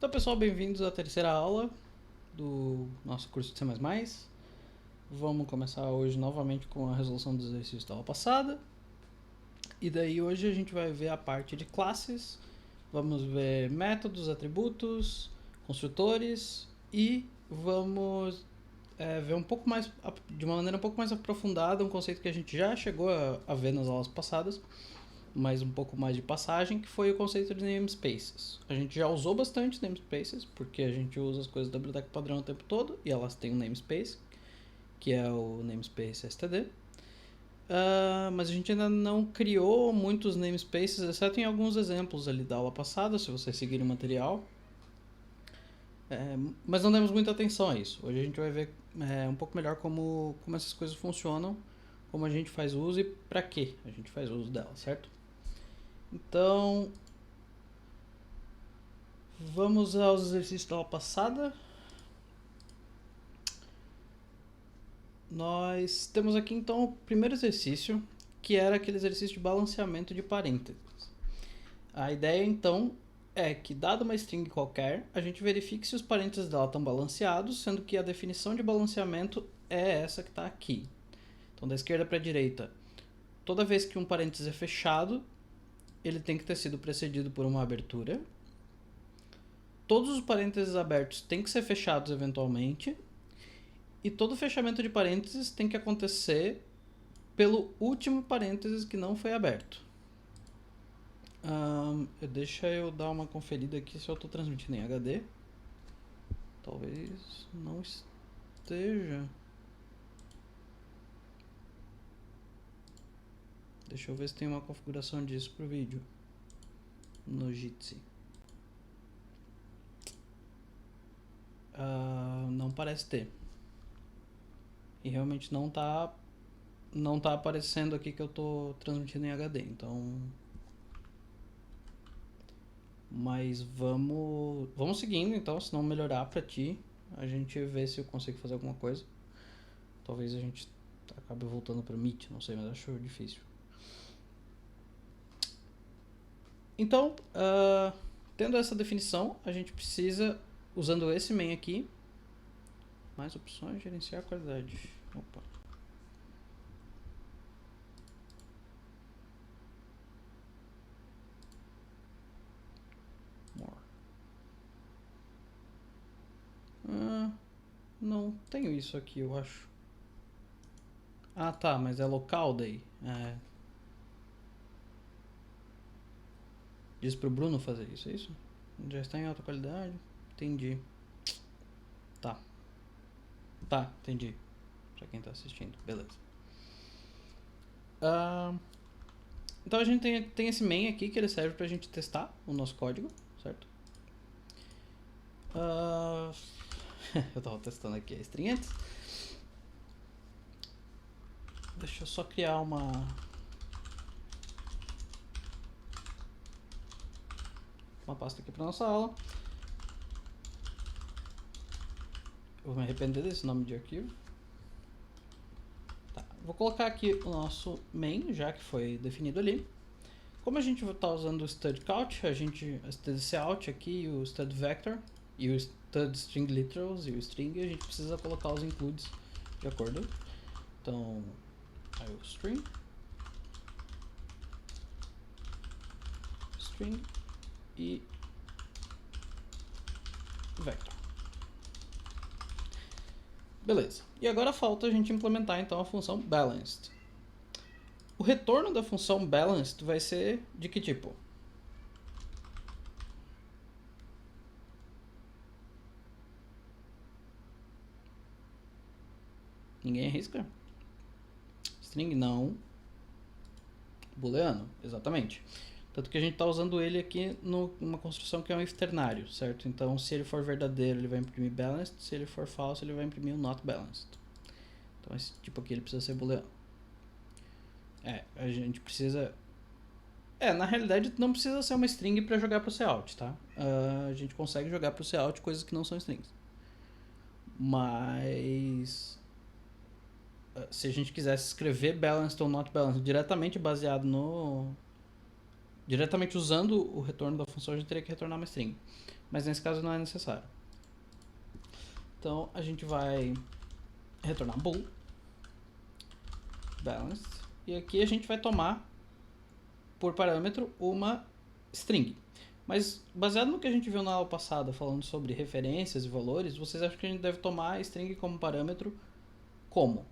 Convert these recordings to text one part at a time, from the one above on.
Então, pessoal, bem-vindos à terceira aula do nosso curso de C++. Vamos começar hoje novamente com a resolução dos exercícios da aula passada. E daí hoje a gente vai ver a parte de classes, vamos ver métodos, atributos, construtores e vamos ver um pouco mais, de uma maneira um pouco mais aprofundada, um conceito que a gente já chegou a ver nas aulas passadas, mas um pouco mais de passagem, que foi o conceito de namespaces. A gente já usou bastante namespaces, porque a gente usa as coisas da biblioteca padrão o tempo todo, e elas têm um namespace, que é o namespace std. Mas a gente ainda não criou muitos namespaces, exceto em alguns exemplos ali da aula passada, se vocês seguirem o material. Mas não demos muita atenção a isso. Hoje a gente vai ver um pouco melhor como essas coisas funcionam, como a gente faz uso e para que a gente faz uso delas, certo? Então, vamos aos exercícios da aula passada. Nós temos aqui então o primeiro exercício, que era aquele exercício de balanceamento de parênteses. A ideia então é que, dada uma string qualquer, a gente verifique se os parênteses dela estão balanceados, sendo que a definição de balanceamento é essa que está aqui. Então, da esquerda para a direita, toda vez que um parênteses é fechado, ele tem que ter sido precedido por uma abertura. Todos os parênteses abertos têm que ser fechados eventualmente. E todo fechamento de parênteses tem que acontecer pelo último parênteses que não foi aberto. Deixa eu dar uma conferida aqui se eu estou transmitindo em HD. Talvez não esteja. Deixa eu ver se tem uma configuração disso pro vídeo no Jitsi. Não parece ter. E realmente não tá aparecendo aqui que eu tô transmitindo em HD, então... Mas vamos seguindo, então, se não melhorar pra ti, a gente vê se eu consigo fazer alguma coisa. Talvez a gente acabe voltando pro Meet, não sei, mas acho difícil. Então, tendo essa definição, a gente precisa, usando esse main aqui, mais opções, gerenciar a qualidade. Opa. Não tenho isso aqui, eu acho. Tá, mas é local daí. Diz pro Bruno fazer isso, é isso? Já está em alta qualidade? Entendi. Tá, entendi. Pra quem tá assistindo, beleza. Então a gente tem esse main aqui que ele serve pra gente testar o nosso código, certo? Eu tava testando aqui a string antes. Deixa eu só criar uma pasta aqui pra nossa aula. Eu vou me arrepender desse nome de arquivo. Tá, vou colocar aqui o nosso main, já que foi definido ali. Como a gente está usando o studCount, o studCout aqui, o studVector e o studStringLiterals e o string, a gente precisa colocar os includes de acordo. Então, aí o string e vector. Beleza. E agora falta a gente implementar então a função balanced. O retorno da função balanced vai ser de que tipo? Ninguém arrisca? String não. Booleano, exatamente. Tanto que a gente está usando ele aqui numa construção que é um if ternário, certo? Então, se ele for verdadeiro, ele vai imprimir balanced. Se ele for falso, ele vai imprimir o not balanced. Então, esse tipo aqui ele precisa ser booleano. A gente precisa... na realidade, não precisa ser uma string para jogar pro cout, tá? A gente consegue jogar pro cout coisas que não são strings. Mas... se a gente quisesse escrever balanced ou not balanced diretamente baseado diretamente usando o retorno da função, a gente teria que retornar uma string. Mas nesse caso não é necessário. Então a gente vai retornar bool balanced, e aqui a gente vai tomar por parâmetro uma string. Mas baseado no que a gente viu na aula passada falando sobre referências e valores, vocês acham que a gente deve tomar a string como parâmetro como?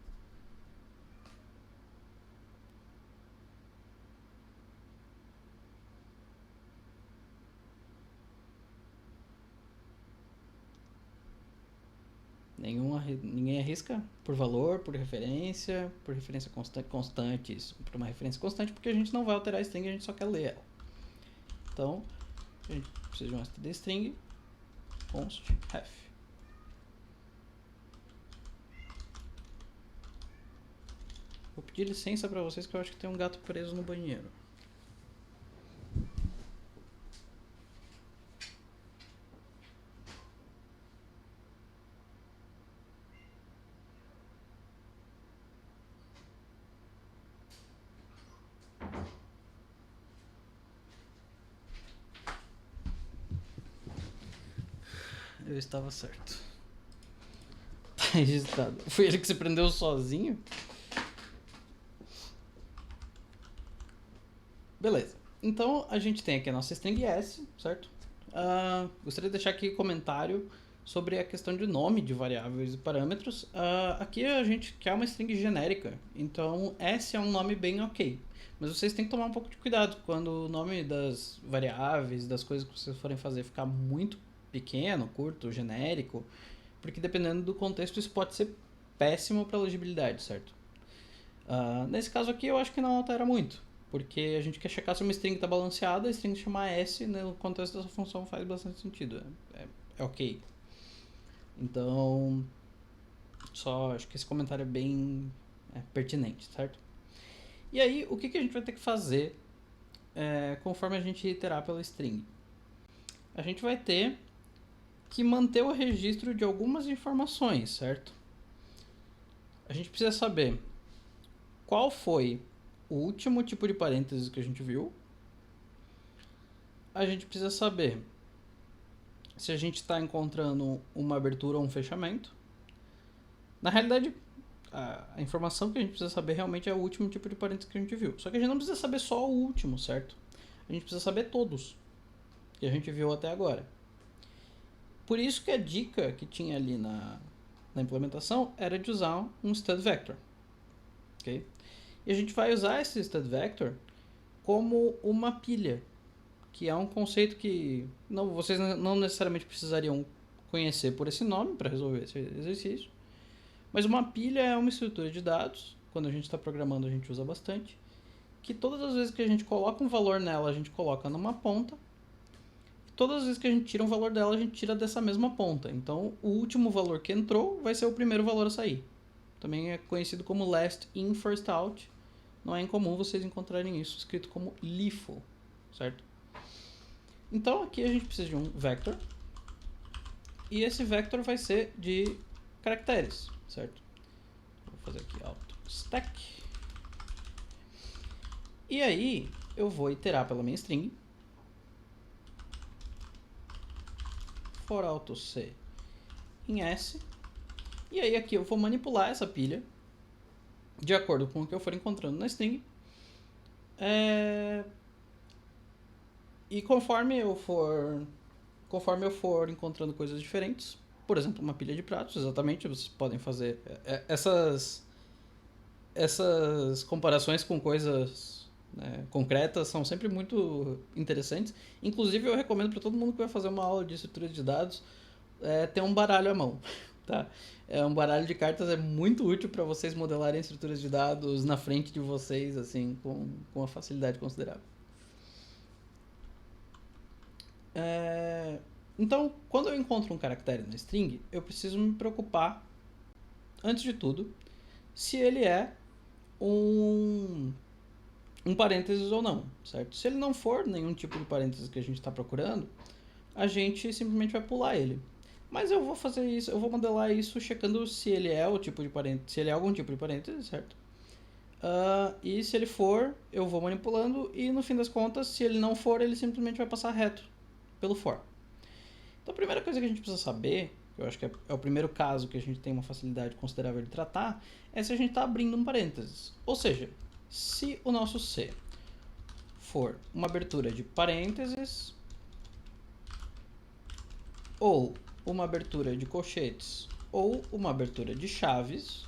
Ninguém arrisca? Por valor, por referência constantes. Por uma referência constante, porque a gente não vai alterar a string, a gente só quer ler ela. Então, a gente precisa de uma std const ref. Vou pedir licença para vocês que eu acho que tem um gato preso no banheiro. Eu estava certo. Tá registrado. Foi ele que se prendeu sozinho? Beleza. Então a gente tem aqui a nossa string s, certo? Gostaria de deixar aqui comentário sobre a questão de nome de variáveis e parâmetros. Aqui a gente quer uma string genérica, então s é um nome bem ok. Mas vocês têm que tomar um pouco de cuidado quando o nome das variáveis, das coisas que vocês forem fazer ficar muito pequeno, curto, genérico, porque dependendo do contexto isso pode ser péssimo para legibilidade, certo? Nesse caso aqui eu acho que não altera muito, porque a gente quer checar se uma string está balanceada, a string chamar s no contexto dessa função faz bastante sentido, é ok. Então, só acho que esse comentário é bem pertinente, certo? E aí, o que a gente vai ter que fazer conforme a gente iterar pela string? A gente vai ter que manter o registro de algumas informações, certo? A gente precisa saber qual foi o último tipo de parênteses que a gente viu. A gente precisa saber se a gente está encontrando uma abertura ou um fechamento. Na realidade, a informação que a gente precisa saber realmente é o último tipo de parênteses que a gente viu. Só que a gente não precisa saber só o último, certo? A gente precisa saber todos que a gente viu até agora. Por isso que a dica que tinha ali na implementação era de usar um stud vector. Okay? E a gente vai usar esse stud vector como uma pilha, que é um conceito que vocês não necessariamente precisariam conhecer por esse nome para resolver esse exercício. Mas uma pilha é uma estrutura de dados, quando a gente está programando a gente usa bastante, que todas as vezes que a gente coloca um valor nela, a gente coloca numa ponta, e todas as vezes que a gente tira um valor dela, a gente tira dessa mesma ponta. Então, o último valor que entrou vai ser o primeiro valor a sair. Também é conhecido como last in, first out. Não é incomum vocês encontrarem isso escrito como LIFO, certo? Então, aqui a gente precisa de um vector, e esse vector vai ser de caracteres, certo? Vou fazer aqui auto stack. E aí eu vou iterar pela minha string for auto c em s. E aí aqui eu vou manipular essa pilha de acordo com o que eu for encontrando na string. E conforme eu for encontrando coisas diferentes, por exemplo, uma pilha de pratos, exatamente, vocês podem fazer essas comparações com coisas concretas são sempre muito interessantes. Inclusive, eu recomendo para todo mundo que vai fazer uma aula de estrutura de dados ter um baralho à mão. Tá? Um baralho de cartas é muito útil para vocês modelarem estruturas de dados na frente de vocês, assim, com uma facilidade considerável. Então, quando eu encontro um caractere na string, eu preciso me preocupar, antes de tudo, se ele é um parênteses ou não, certo? Se ele não for nenhum tipo de parênteses que a gente está procurando, a gente simplesmente vai pular ele. Mas eu vou fazer isso, eu vou modelar isso checando se ele é o tipo de parênteses, se ele é algum tipo de parênteses, certo? E se ele for, eu vou manipulando e no fim das contas, se ele não for, ele simplesmente vai passar reto pelo for. Então a primeira coisa que a gente precisa saber, que eu acho que é o primeiro caso que a gente tem uma facilidade considerável de tratar, é se a gente está abrindo um parênteses. Ou seja, se o nosso C for uma abertura de parênteses ou uma abertura de colchetes ou uma abertura de chaves,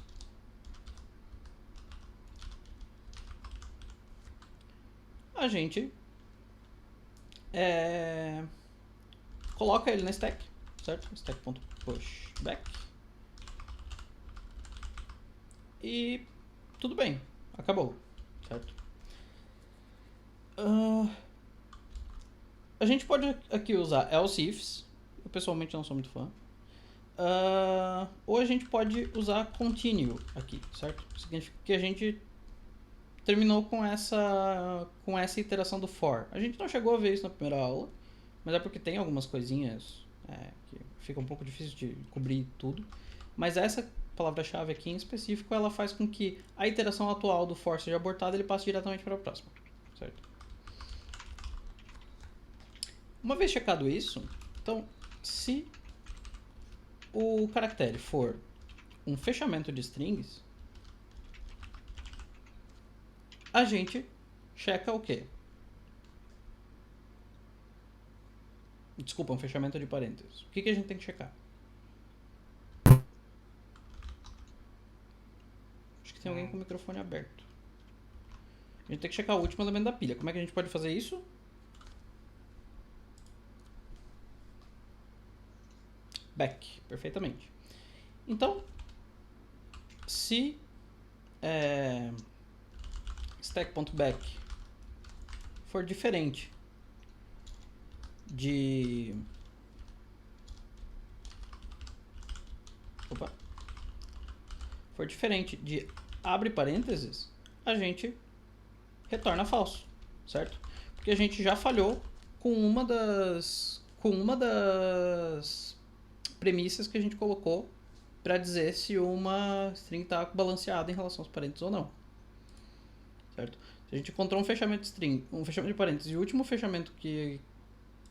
a gente coloca ele na stack, certo? Stack.pushback. E tudo bem, acabou, certo? A gente pode aqui usar else ifs, eu pessoalmente não sou muito fã. Ou a gente pode usar continue aqui, certo? Significa que a gente terminou com essa iteração do for. A gente não chegou a ver isso na primeira aula, mas é porque tem algumas coisinhas que fica um pouco difícil de cobrir tudo. Mas essa palavra-chave aqui em específico, ela faz com que a iteração atual do for seja abortada e ele passe diretamente para a próxima, certo? Uma vez checado isso, então, se o caractere for um fechamento de strings, a gente checa o quê? Desculpa, um fechamento de parênteses. O que a gente tem que checar? Acho que tem alguém com o microfone aberto. A gente tem que checar o último elemento da pilha. Como é que a gente pode fazer isso? Back, perfeitamente. Então, se stack.back for diferente de abre parênteses, a gente retorna falso, certo? Porque a gente já falhou com uma das premissas que a gente colocou para dizer se uma string está balanceada em relação aos parênteses ou não, certo? Se a gente encontrou um fechamento de string, um fechamento de parênteses e o último fechamento que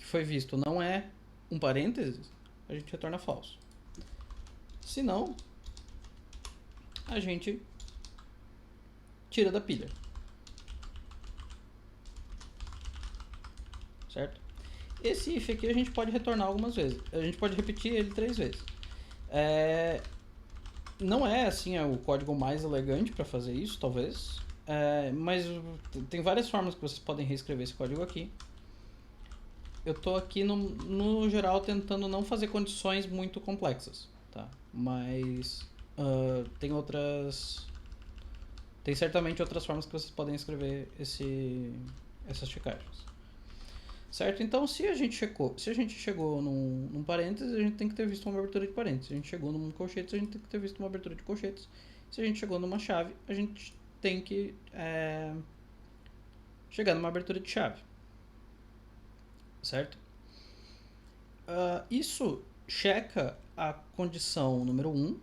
foi visto não é um parênteses, a gente retorna falso. Se não, a gente tira da pilha, certo? Esse if aqui a gente pode retornar algumas vezes. A gente pode repetir ele 3 vezes. Não é assim o código mais elegante para fazer isso, talvez. Mas tem várias formas que vocês podem reescrever esse código aqui. Eu estou aqui no geral tentando não fazer condições muito complexas, tá? Mas tem certamente outras formas que vocês podem escrever essas checagens. Certo? Então, se a gente chegou num parênteses, a gente tem que ter visto uma abertura de parênteses. Se a gente chegou num colchetes, a gente tem que ter visto uma abertura de colchetes. Se a gente chegou numa chave, a gente tem que chegar numa abertura de chave. Certo? Isso checa a condição número 1.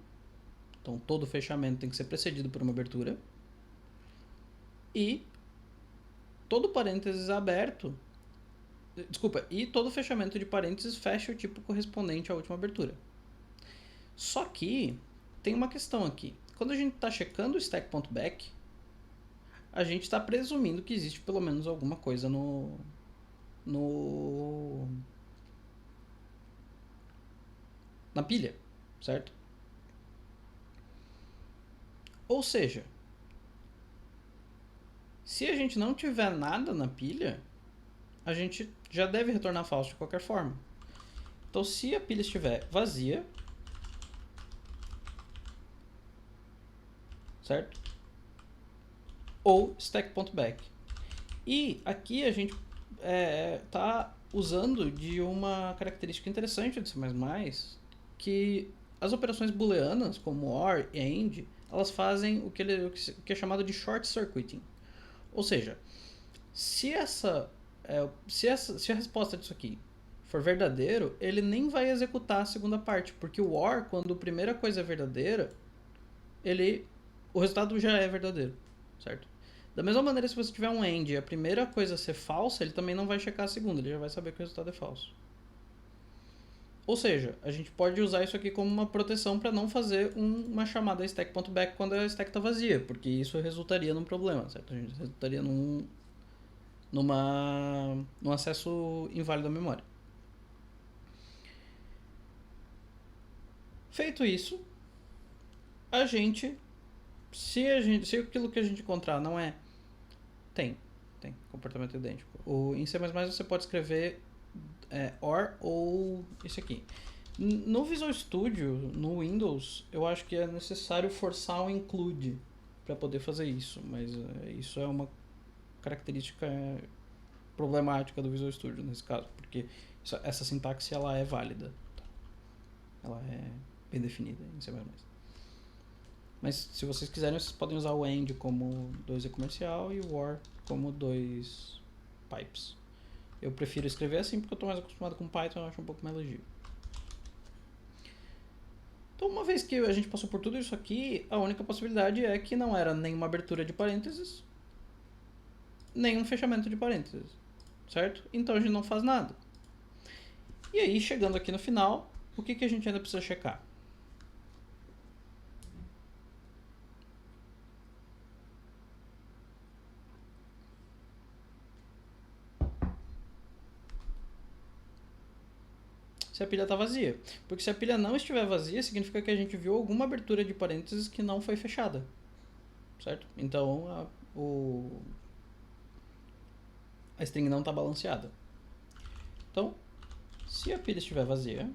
Então, todo fechamento tem que ser precedido por uma abertura. E todo parênteses aberto... Desculpa, e todo fechamento de parênteses fecha o tipo correspondente à última abertura. Só que tem uma questão aqui. Quando a gente está checando o stack.back, a gente está presumindo que existe pelo menos alguma coisa na pilha, certo? Ou seja, se a gente não tiver nada na pilha, a gente já deve retornar falso de qualquer forma. Então, se a pilha estiver vazia, certo? Ou stack.back. E aqui a gente está usando de uma característica interessante de C++, que as operações booleanas, como OR e AND, elas fazem o que é chamado de short circuiting. Ou seja, se a resposta disso aqui for verdadeiro, ele nem vai executar a segunda parte, porque o OR, quando a primeira coisa é verdadeira, o resultado já é verdadeiro, certo? Da mesma maneira, se você tiver um AND e a primeira coisa ser falsa, ele também não vai checar a segunda, ele já vai saber que o resultado é falso. Ou seja, a gente pode usar isso aqui como uma proteção para não fazer uma chamada stack.back quando a stack está vazia, porque isso resultaria num problema, certo? A gente resultaria num acesso inválido à memória. Feito isso, se aquilo que a gente encontrar não é... Tem comportamento idêntico. Em C++ você pode escrever OR ou isso aqui. No Visual Studio, no Windows, eu acho que é necessário forçar um include para poder fazer isso, mas isso é uma característica problemática do Visual Studio nesse caso, porque essa sintaxe ela é válida, tá? Ela é bem definida em C++. Mas se vocês quiserem, vocês podem usar o AND como 2E comercial e o OR como 2 pipes. Eu prefiro escrever assim porque eu estou mais acostumado com Python, eu acho um pouco mais legível. Então, uma vez que a gente passou por tudo isso aqui, a única possibilidade é que não era nenhuma abertura de parênteses, nem um fechamento de parênteses, certo? Então a gente não faz nada. E aí, chegando aqui no final, o que a gente ainda precisa checar? Se a pilha está vazia. Porque se a pilha não estiver vazia, significa que a gente viu alguma abertura de parênteses que não foi fechada, certo? Então a string não está balanceada. Então, se a pilha estiver vazia,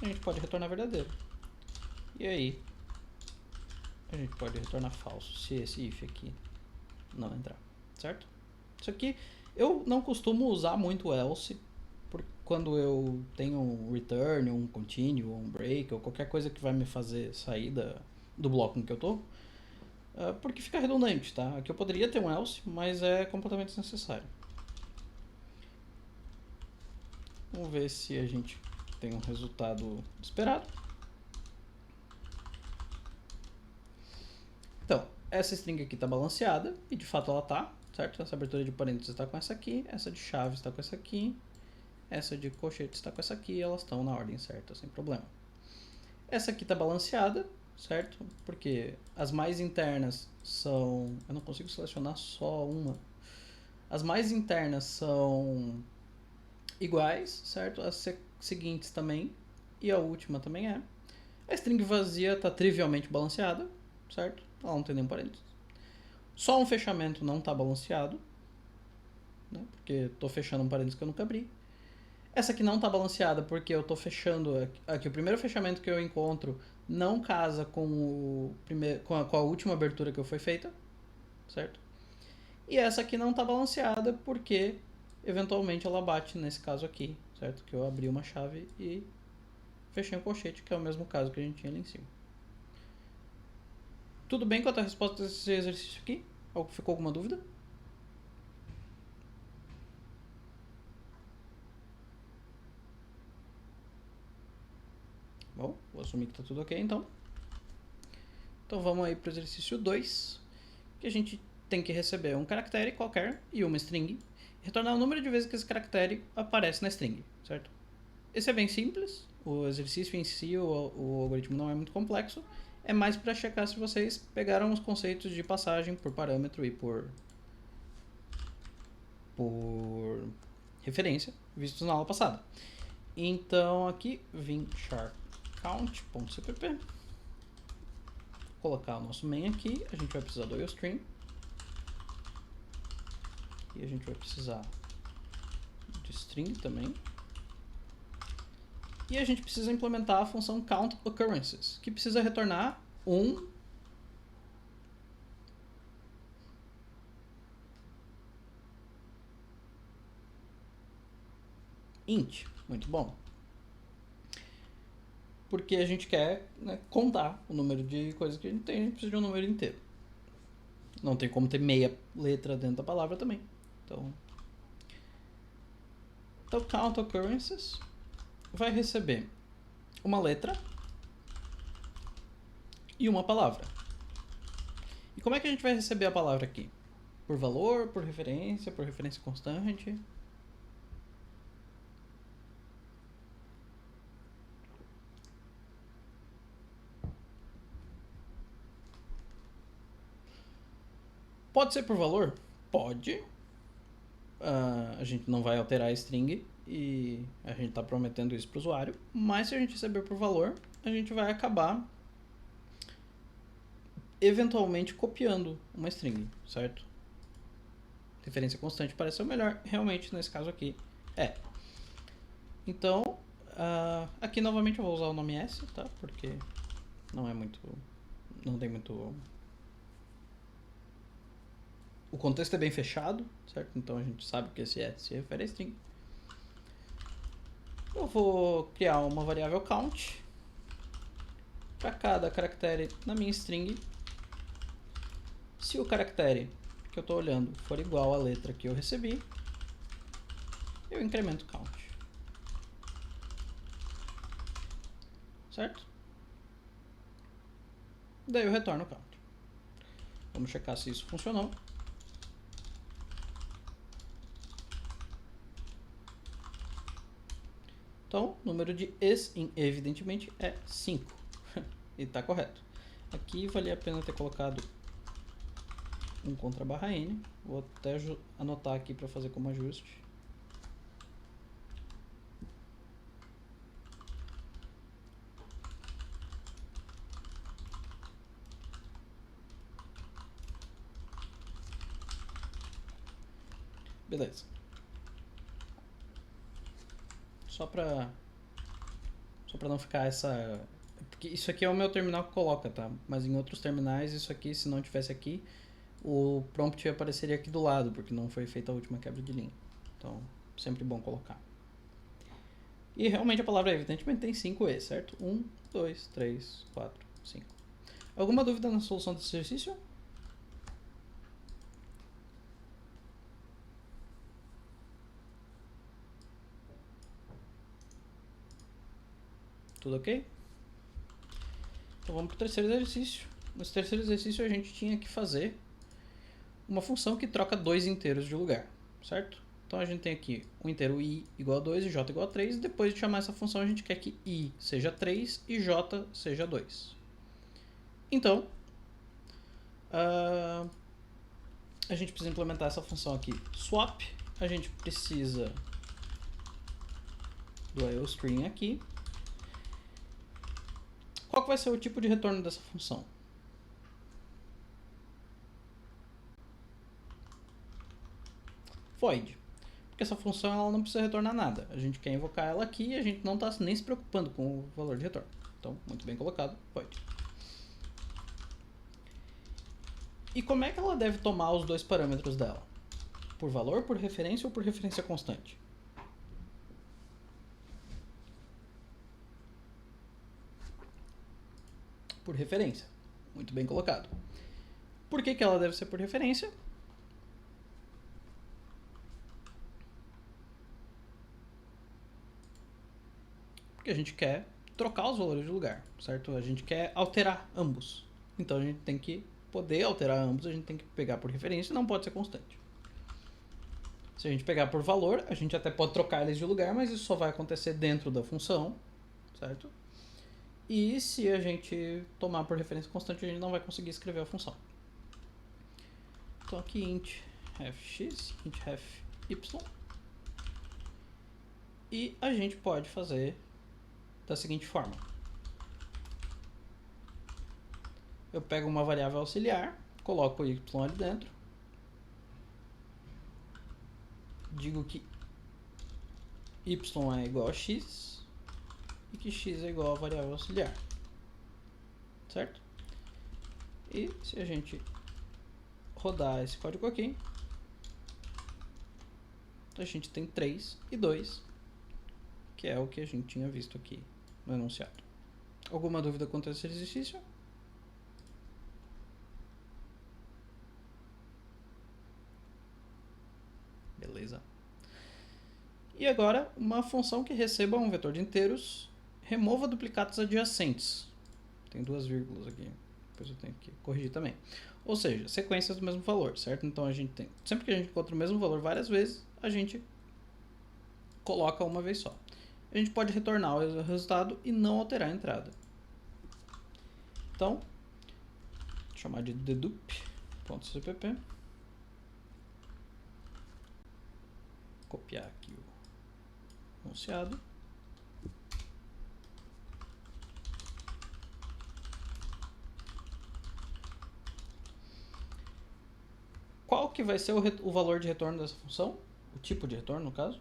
a gente pode retornar verdadeiro. E aí, a gente pode retornar falso se esse if aqui não entrar, certo? Isso aqui, eu não costumo usar muito else quando eu tenho um return, um continue, um break, ou qualquer coisa que vai me fazer sair do bloco em que eu tô, porque fica redundante, tá? Aqui eu poderia ter um else, mas é completamente desnecessário. Vamos ver se a gente tem um resultado esperado. Então, essa string aqui está balanceada, e de fato ela está, certo? Essa abertura de parênteses está com essa aqui, essa de chave está com essa aqui, essa de colchete está com essa aqui, e elas estão na ordem certa, sem problema. Essa aqui está balanceada, certo? Porque as mais internas são... Eu não consigo selecionar só uma. As mais internas são iguais, certo? As seguintes também, e a última também é. A string vazia está trivialmente balanceada, certo? Ela não tem nenhum parênteses. Só um fechamento não está balanceado, né? Porque estou fechando um parênteses que eu nunca abri. Essa aqui não está balanceada porque eu estou fechando... Aqui o primeiro fechamento que eu encontro não casa com a última abertura que foi feita, certo? E essa aqui não está balanceada porque eventualmente ela bate nesse caso aqui, certo? Que eu abri uma chave e fechei um colchete, que é o mesmo caso que a gente tinha ali em cima. Tudo bem quanto à resposta desse exercício aqui? Ficou alguma dúvida? Bom, vou assumir que está tudo ok então. Então vamos aí para o exercício 2, que a gente tem que receber um caractere qualquer e uma string, e retornar o número de vezes que esse caractere aparece na string, certo? Esse é bem simples, o exercício em si, o algoritmo não é muito complexo, é mais para checar se vocês pegaram os conceitos de passagem por parâmetro e por referência vistos na aula passada. Então aqui vim count.cpp, colocar o nosso main aqui, a gente vai precisar do IOStream e a gente vai precisar de string também. E a gente precisa implementar a função countOccurrences, que precisa retornar um int. Muito bom. Porque a gente quer, né, contar o número de coisas que a gente tem, a gente precisa de um número inteiro. Não tem como ter meia letra dentro da palavra também. Então countOccurrences vai receber uma letra e uma palavra. E como é que a gente vai receber a palavra aqui? Por valor, por referência constante? Pode ser por valor? Pode. A gente não vai alterar a string e a gente está prometendo isso para o usuário. Mas se a gente receber por valor, a gente vai acabar eventualmente copiando uma string, certo? Referência constante parece ser o melhor, realmente nesse caso aqui é. Então, aqui novamente eu vou usar o nome S, tá? Porque não tem muito... O contexto é bem fechado, certo? Então a gente sabe que esse S se refere a string. Eu vou criar uma variável count para cada caractere na minha string. Se o caractere que eu estou olhando for igual à letra que eu recebi, eu incremento count. Certo? Daí eu retorno count. Vamos checar se isso funcionou. Então, o número de is, evidentemente, é 5. E está correto. Aqui valia a pena ter colocado um contra barra n. Vou até anotar aqui para fazer como ajuste. Beleza. Só para não ficar essa... Porque isso aqui é o meu terminal que coloca, tá? Mas em outros terminais, isso aqui, se não tivesse aqui, o prompt apareceria aqui do lado, porque não foi feita a última quebra de linha. Então, sempre bom colocar. E realmente a palavra evidentemente tem 5 E, certo? 1, 2, 3, 4, 5. Alguma dúvida na solução desse exercício? Tudo ok? Então vamos para o terceiro exercício. Nesse terceiro exercício a gente tinha que fazer uma função que troca dois inteiros de lugar, certo? Então a gente tem aqui o inteiro i igual a 2 e j igual a 3. Depois de chamar essa função, a gente quer que i seja 3 e j seja 2. Então, a gente precisa implementar essa função aqui, swap. A gente precisa do IOString aqui. Qual que vai ser o tipo de retorno dessa função? Void. Porque essa função ela não precisa retornar nada. A gente quer invocar ela aqui e a gente não está nem se preocupando com o valor de retorno. Então, muito bem colocado, void. E como é que ela deve tomar os dois parâmetros dela? Por valor, por referência ou por referência constante? Por referência. Muito bem colocado. Por que ela deve ser por referência? Porque a gente quer trocar os valores de lugar, certo? A gente quer alterar ambos. Então a gente tem que poder alterar ambos, a gente tem que pegar por referência e não pode ser constante. Se a gente pegar por valor, a gente até pode trocar eles de lugar, mas isso só vai acontecer dentro da função, certo? E se a gente tomar por referência constante, a gente não vai conseguir escrever a função. Então aqui int fx, int y. E a gente pode fazer da seguinte forma. Eu pego uma variável auxiliar, coloco o y ali dentro. Digo que y é igual a x e que x é igual a variável auxiliar. Certo? E se a gente rodar esse código aqui, a gente tem 3 e 2, que é o que a gente tinha visto aqui no enunciado. Alguma dúvida quanto a esse exercício? Beleza. E agora, uma função que receba um vetor de inteiros remova duplicados adjacentes. Tem 2 vírgulas aqui, depois eu tenho que corrigir também. Ou seja, sequências do mesmo valor, certo? Então a gente tem, sempre que a gente encontra o mesmo valor várias vezes, a gente coloca uma vez só. A gente pode retornar o resultado e não alterar a entrada. Então, vou chamar de dedup.cpp. Copiar aqui o enunciado. Qual que vai ser o valor de retorno dessa função? O tipo de retorno, no caso?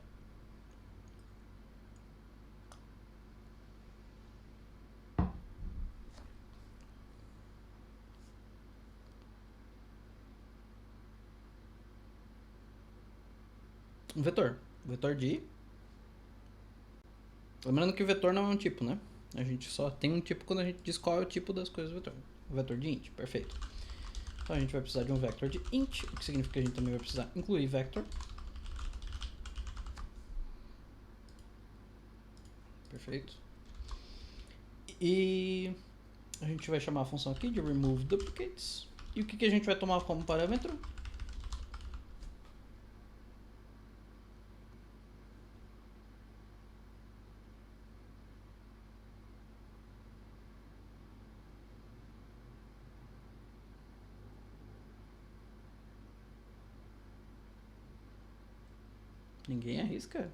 Um vetor. Vetor de i. Lembrando que o vetor não é um tipo, né? A gente só tem um tipo quando a gente diz qual é o tipo das coisas do vetor. O vetor de int, perfeito. Então a gente vai precisar de um vector de int, o que significa que a gente também vai precisar incluir vector. Perfeito. E a gente vai chamar a função aqui de remove duplicates. E o que a gente vai tomar como parâmetro? Ninguém arrisca.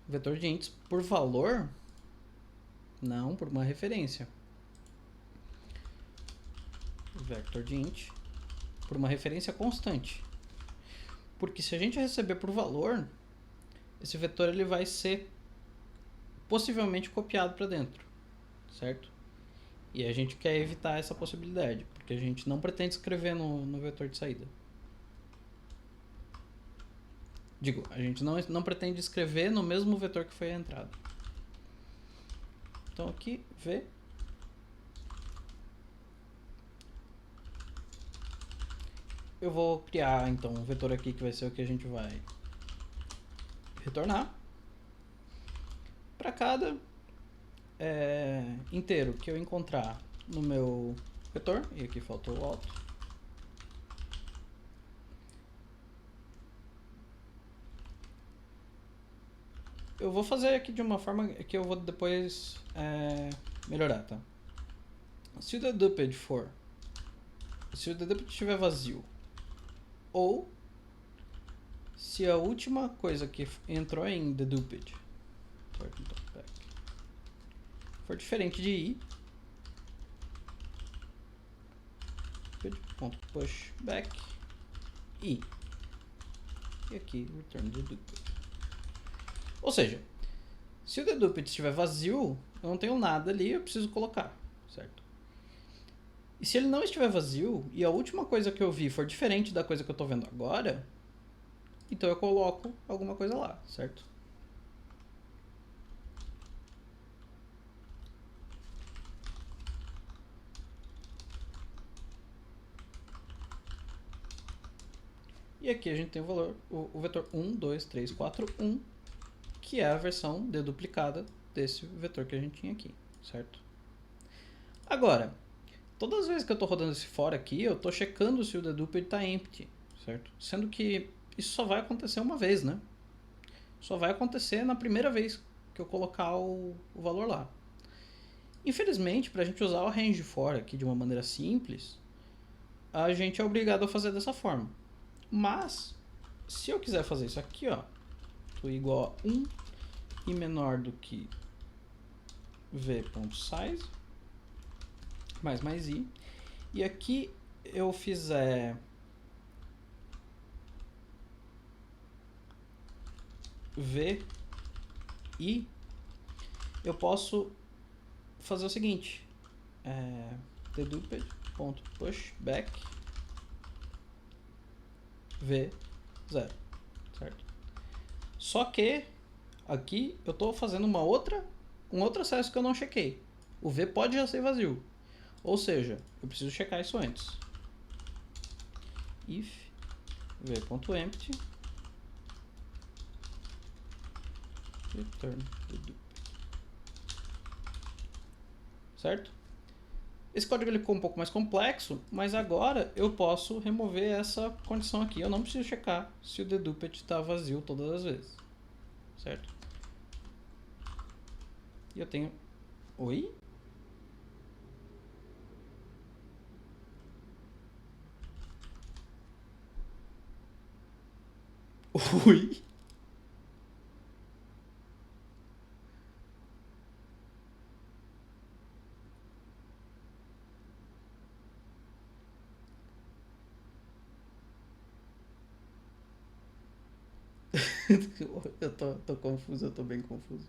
Vetor de ints por valor? Não, por uma referência. Vector de int por uma referência constante. Porque se a gente receber por valor, esse vetor ele vai ser possivelmente copiado para dentro, certo? E a gente quer evitar essa possibilidade, porque a gente não pretende escrever no vetor de saída. Digo, a gente não pretende escrever no mesmo vetor que foi a entrada. Então aqui, v. Eu vou criar então um vetor aqui que vai ser o que a gente vai retornar. Para cada inteiro que eu encontrar no meu vetor, e aqui faltou o alto, eu vou fazer aqui de uma forma que eu vou depois melhorar, tá? Se o dedupe estiver vazio, ou se a última coisa que entrou em deduped for diferente de i, .pushback i, e aqui return deduped. Ou seja, se o deduped estiver vazio, eu não tenho nada ali, eu preciso colocar, certo? E se ele não estiver vazio, e a última coisa que eu vi for diferente da coisa que eu estou vendo agora, então eu coloco alguma coisa lá, certo? E aqui a gente tem o valor, o vetor 1, 2, 3, 4, 1, que é a versão deduplicada desse vetor que a gente tinha aqui, certo? Agora, todas as vezes que eu estou rodando esse for aqui, eu estou checando se o dedupe está empty, certo? Sendo que isso só vai acontecer uma vez, né? Só vai acontecer na primeira vez que eu colocar o valor lá. Infelizmente, para a gente usar o range for aqui de uma maneira simples, a gente é obrigado a fazer dessa forma. Mas, se eu quiser fazer isso aqui, ó, tô igual a 1 e menor do que v.size mais i, e aqui eu fizer v i, eu posso fazer o seguinte, deduped.pushback v0, certo? Só que aqui eu estou fazendo um outro acesso que eu não chequei. O v pode já ser vazio, ou seja, eu preciso checar isso antes. If v.empty return dedupe. Certo? Esse código ele ficou um pouco mais complexo, mas agora eu posso remover essa condição aqui. Eu não preciso checar se o deduped está vazio todas as vezes. Certo? E eu tenho... Oi? Oi? Eu tô confuso, eu tô bem confuso.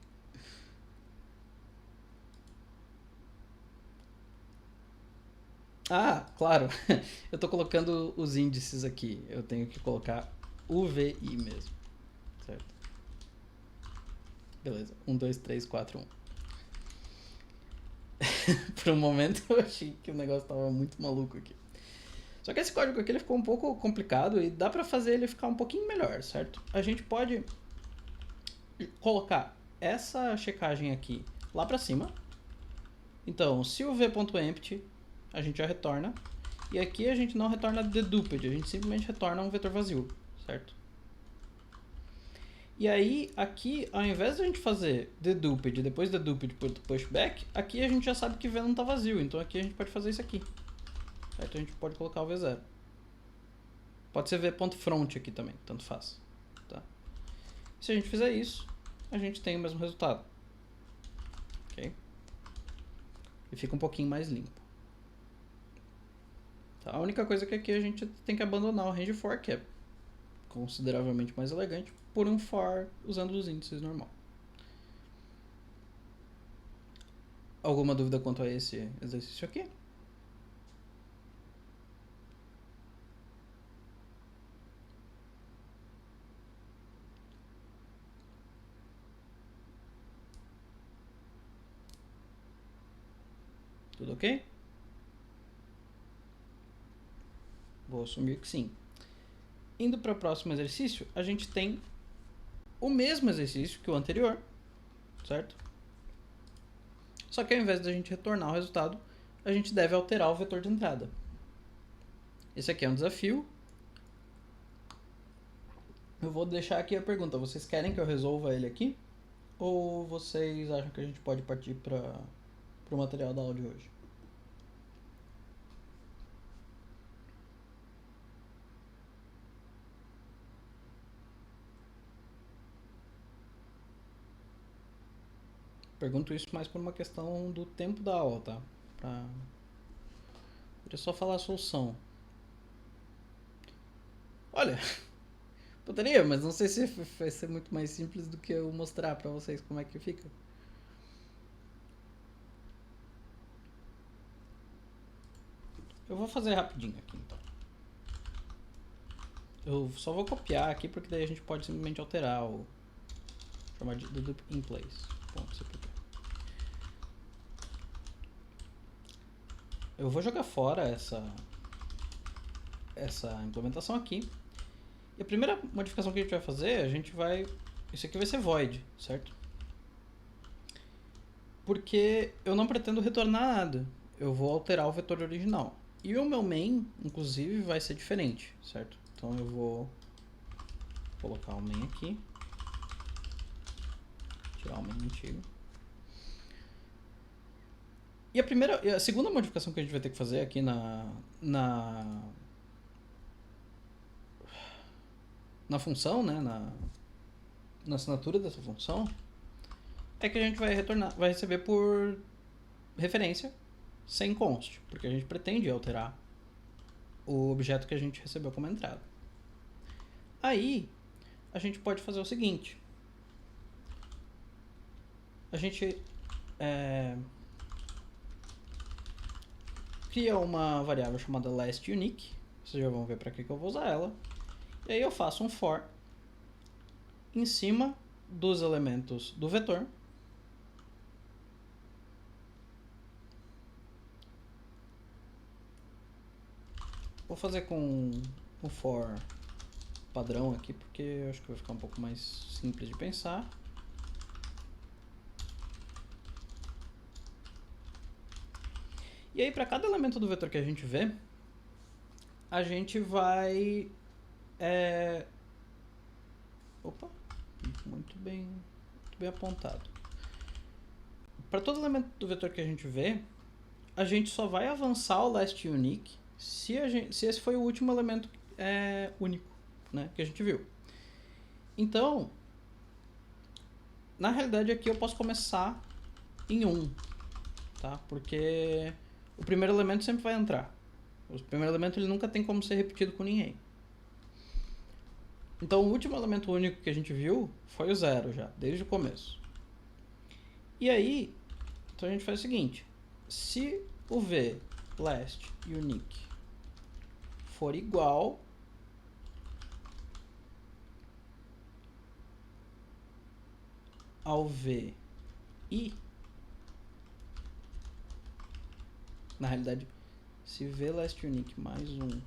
Ah, claro. Eu tô colocando os índices aqui. Eu tenho que colocar UVI mesmo. Certo? Beleza. 1, 2, 3, 4, 1. Por um momento eu achei que o negócio tava muito maluco aqui. Só que esse código aqui ele ficou um pouco complicado e dá pra fazer ele ficar um pouquinho melhor, certo? A gente pode colocar essa checagem aqui lá pra cima. Então, se o v.empty, a gente já retorna. E aqui a gente não retorna deduped, a gente simplesmente retorna um vetor vazio, certo? E aí, aqui, ao invés de a gente fazer deduped, depois deduped por pushback, aqui a gente já sabe que v não está vazio, então aqui a gente pode fazer isso aqui. Certo? A gente pode colocar o v0. Pode ser v.front aqui também, tanto faz. Tá? Se a gente fizer isso, a gente tem o mesmo resultado. Ok? E fica um pouquinho mais limpo. Tá? A única coisa que aqui a gente tem que abandonar o range for, que é consideravelmente mais elegante, por um for usando os índices normal. Alguma dúvida quanto a esse exercício aqui? Tudo ok? Vou assumir que sim. Indo para o próximo exercício, a gente tem o mesmo exercício que o anterior, certo? Só que ao invés de a gente retornar o resultado, a gente deve alterar o vetor de entrada. Esse aqui é um desafio. Eu vou deixar aqui a pergunta. Vocês querem que eu resolva ele aqui? Ou vocês acham que a gente pode partir para o material da aula de hoje? Pergunto isso mais por uma questão do tempo da aula, tá? Queria só falar a solução. Olha, poderia, mas não sei se vai ser muito mais simples do que eu mostrar pra vocês como é que fica. Eu vou fazer rapidinho aqui, então. Eu só vou copiar aqui, porque daí a gente pode simplesmente alterar o... chamar de dedupe in place. Eu vou jogar fora essa implementação aqui. E a primeira modificação que a gente vai fazer, isso aqui vai ser void, certo? Porque eu não pretendo retornar nada. Eu vou alterar o vetor original. E o meu main, inclusive, vai ser diferente, certo? Então eu vou colocar o main aqui. Tirar o main antigo. E a segunda modificação que a gente vai ter que fazer aqui na função, né, na assinatura dessa função, é que a gente vai receber por referência sem const, porque a gente pretende alterar o objeto que a gente recebeu como entrada. Aí, a gente pode fazer o seguinte. A gente cria uma variável chamada lastUnique. Vocês já vão ver para que eu vou usar ela. E aí eu faço um for em cima dos elementos do vetor. Vou fazer com o for padrão aqui, porque eu acho que vai ficar um pouco mais simples de pensar. E aí, para cada elemento do vetor que a gente vê, a gente vai... Opa, muito bem apontado. Para todo elemento do vetor que a gente vê, a gente só vai avançar o last unique se esse foi o último elemento único, né, que a gente viu. Então, na realidade aqui eu posso começar em 1, tá? Porque o primeiro elemento sempre vai entrar. O primeiro elemento ele nunca tem como ser repetido com ninguém. Então o último elemento único que a gente viu foi o 0 já, desde o começo. E aí, então a gente faz o seguinte: se o v last unique for igual ao v i, na realidade, se v last unique mais 1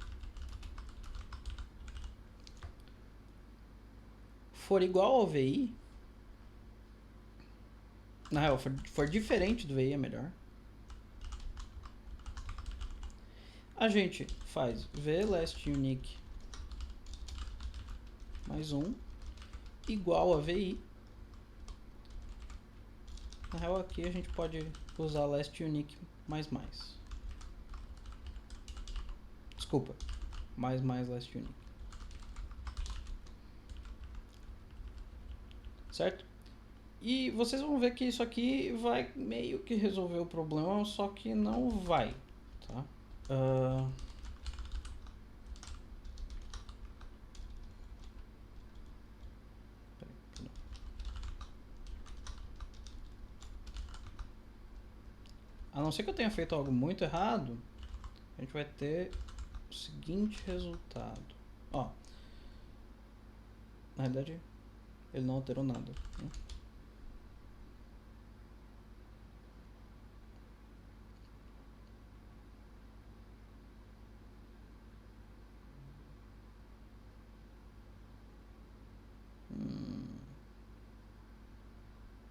for igual ao vi, na real, for diferente do vi é melhor, a gente faz v last unique mais 1 igual a vi. Na real, aqui a gente pode usar last unique mais. Desculpa, mais last unique. Certo? E vocês vão ver que isso aqui vai meio que resolver o problema, só que não vai, tá? A não ser que eu tenha feito algo muito errado, a gente vai ter o seguinte resultado. Ó, na realidade, ele não alterou nada, né?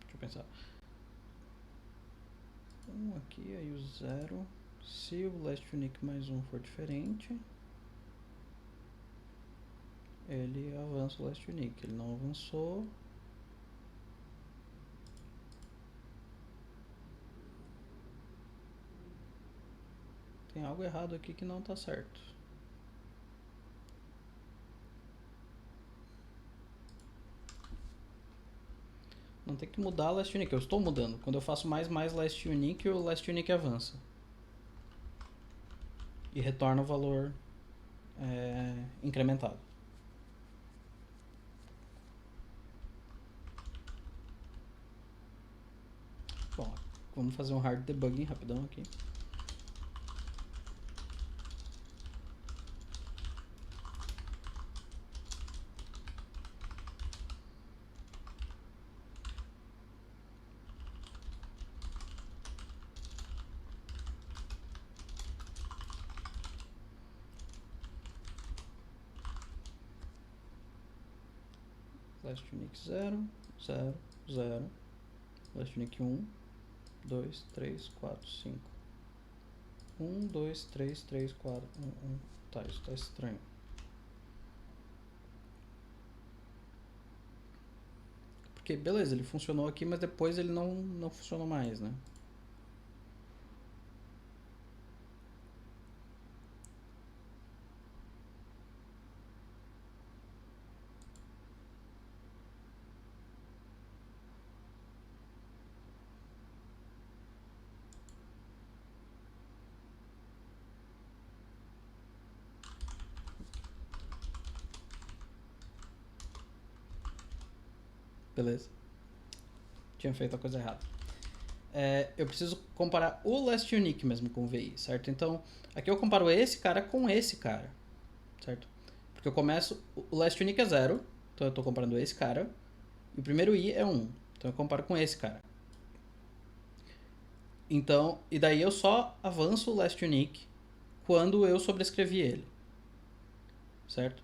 Deixa eu pensar. 1 aqui, aí o 0. Se o last unique mais 1 for diferente, ele avança o last unique. Ele não avançou. Tem algo errado aqui que não está certo. Não tem que mudar last unique. Eu estou mudando. Quando eu faço mais last unique, o last unique avança. E retorna o valor incrementado. Bom, vamos fazer um hard debugging rapidão aqui. Last unique 0, 0, 0. Last unique 1, 2, 3, 4, 5. 1, 2, 3, 3, 4, 1, 1. Tá, isso tá estranho. Porque, beleza, ele funcionou aqui, mas depois ele não funcionou mais, né? Beleza. Tinha feito a coisa errada. Eu preciso comparar o last unique mesmo com o VI, certo? Então, aqui eu comparo esse cara com esse cara, certo? Porque eu começo... O last unique é 0, então eu estou comparando esse cara. E o primeiro I é 1, então eu comparo com esse cara. Então, e daí eu só avanço o last unique quando eu sobrescrevi ele, certo?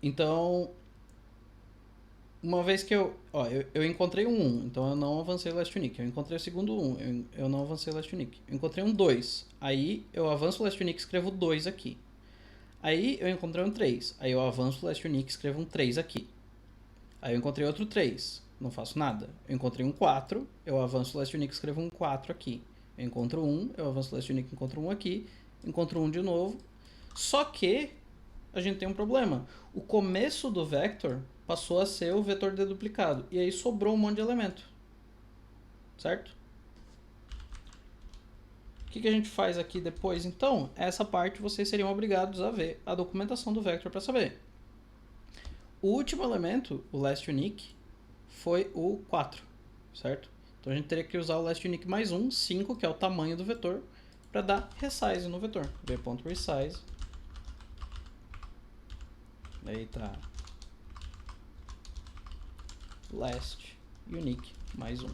Então, uma vez que eu encontrei um 1, então eu não avancei o Last Unique. Eu encontrei o segundo 1, eu não avancei o Last Unique. Eu encontrei um 2, aí eu avanço o Last Unique e escrevo 2 aqui. Aí eu encontrei um 3, aí eu avanço o Last Unique e escrevo um 3 aqui. Aí eu encontrei outro 3, não faço nada. Eu encontrei um 4, eu avanço o Last Unique e escrevo um 4 aqui. Eu encontro um, eu avanço o Last Unique e encontro um aqui. Encontro um de novo. Só que a gente tem um problema. O começo do vector passou a ser o vetor deduplicado. E aí sobrou um monte de elemento. Certo? O que a gente faz aqui depois, então? Essa parte vocês seriam obrigados a ver a documentação do vector para saber. O último elemento, o last unique, foi o 4, certo? Então a gente teria que usar o last unique mais 1, 5, que é o tamanho do vetor, para dar resize no vetor. v.resize. Aí tá last unique mais 1.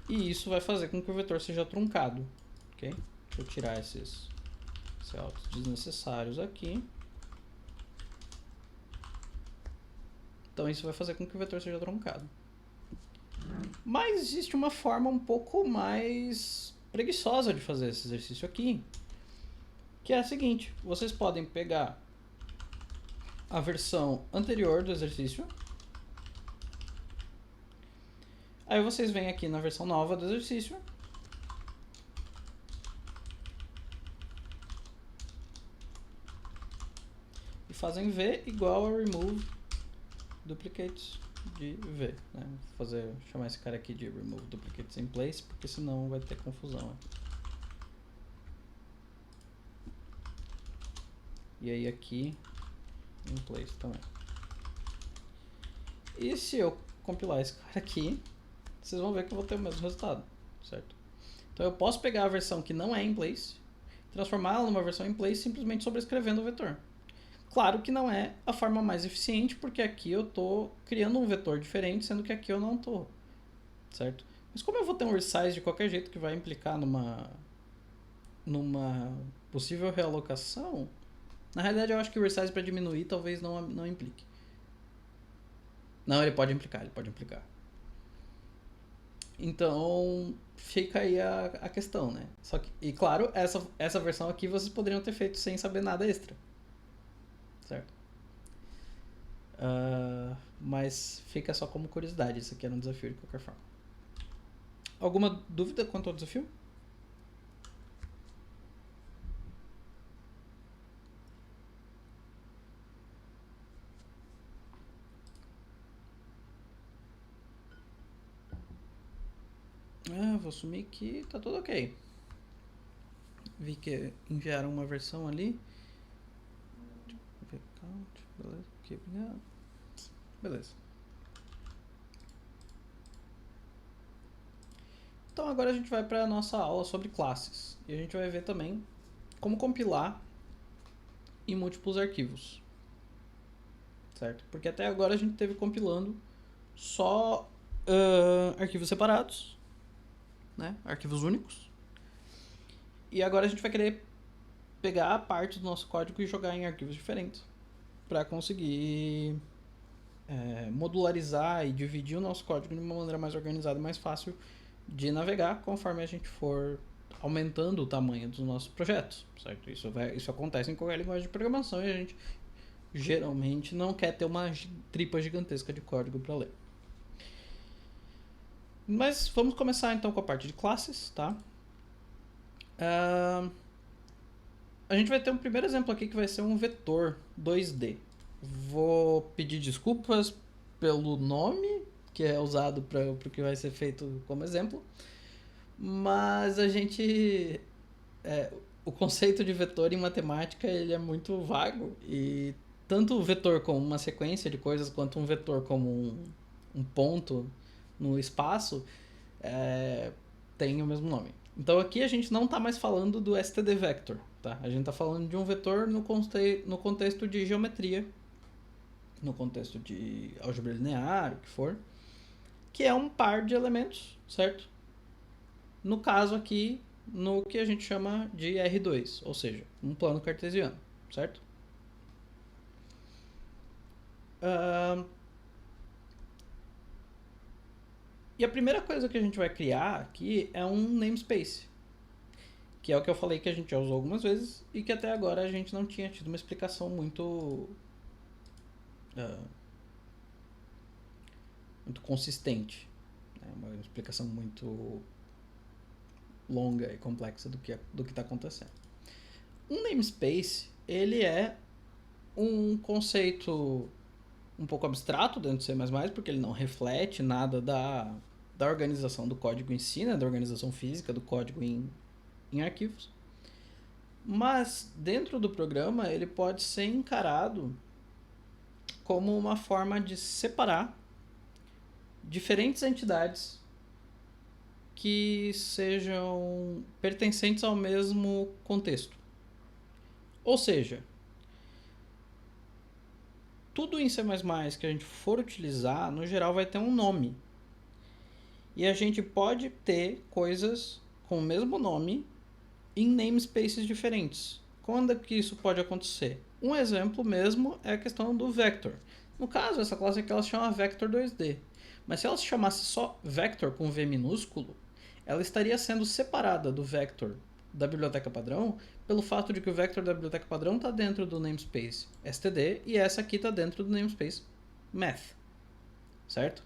E isso vai fazer com que o vetor seja truncado, ok? Deixa eu tirar esses altos desnecessários aqui. Então isso vai fazer com que o vetor seja truncado. Mas existe uma forma um pouco mais preguiçosa de fazer esse exercício aqui, que é a seguinte: vocês podem pegar a versão anterior do exercício, aí vocês vêm aqui na versão nova do exercício, e fazem v igual a remove duplicates de v, né? Vou chamar esse cara aqui de remove duplicates in place, porque senão vai ter confusão aqui. E aí aqui in place também. E se eu compilar esse cara aqui, vocês vão ver que eu vou ter o mesmo resultado, certo? Então eu posso pegar a versão que não é in place, transformar ela numa versão in place simplesmente sobrescrevendo o vetor. Claro que não é a forma mais eficiente, porque aqui eu estou criando um vetor diferente, sendo que aqui eu não estou, certo? Mas como eu vou ter um resize de qualquer jeito que vai implicar numa possível realocação, na realidade eu acho que o resize para diminuir talvez não implique. Não, ele pode implicar. Então, fica aí a questão, né? Só que, e claro, essa versão aqui vocês poderiam ter feito sem saber nada extra. Certo? Mas fica só como curiosidade. Isso aqui era um desafio de qualquer forma. Alguma dúvida quanto ao desafio? Vou assumir que tá tudo ok. Vi que enviaram uma versão ali. Beleza. Então agora a gente vai para a nossa aula sobre classes. E a gente vai ver também como compilar em múltiplos arquivos. Certo? Porque até agora a gente teve compilando só arquivos separados, né? Arquivos únicos. E agora a gente vai querer pegar a parte do nosso código e jogar em arquivos diferentes para conseguir modularizar e dividir o nosso código de uma maneira mais organizada e mais fácil de navegar conforme a gente for aumentando o tamanho dos nossos projetos, certo? Isso acontece em qualquer linguagem de programação e a gente geralmente não quer ter uma tripa gigantesca de código para ler. Mas vamos começar então com a parte de classes, tá? A gente vai ter um primeiro exemplo aqui que vai ser um vetor 2D. Vou pedir desculpas pelo nome que é usado para o que vai ser feito como exemplo, mas a gente o conceito de vetor em matemática ele é muito vago e tanto o vetor como uma sequência de coisas quanto um vetor como um ponto no espaço tem o mesmo nome. Então aqui a gente não está mais falando do std vector, tá? A gente está falando de um vetor no contexto de geometria, no contexto de álgebra linear, o que for, que é um par de elementos, certo? No caso aqui, no que a gente chama de R2, ou seja, um plano cartesiano, certo? E a primeira coisa que a gente vai criar aqui é um namespace, que é o que eu falei que a gente já usou algumas vezes e que até agora a gente não tinha tido uma explicação muito consistente, né? Uma explicação muito longa e complexa do que está acontecendo. Um namespace, ele é um conceito um pouco abstrato dentro do C++, porque ele não reflete nada da organização do código em si, né? Da organização física do código em arquivos. Mas dentro do programa ele pode ser encarado como uma forma de separar diferentes entidades que sejam pertencentes ao mesmo contexto. Ou seja, tudo em C++ que a gente for utilizar, no geral vai ter um nome. E a gente pode ter coisas com o mesmo nome em namespaces diferentes. Quando é que isso pode acontecer? Um exemplo mesmo é a questão do vector. No caso, essa classe aqui ela se chama vector 2D. Mas se ela se chamasse só vector com V minúsculo, ela estaria sendo separada do vector da biblioteca padrão pelo fato de que o vector da biblioteca padrão está dentro do namespace std e essa aqui está dentro do namespace math. Certo?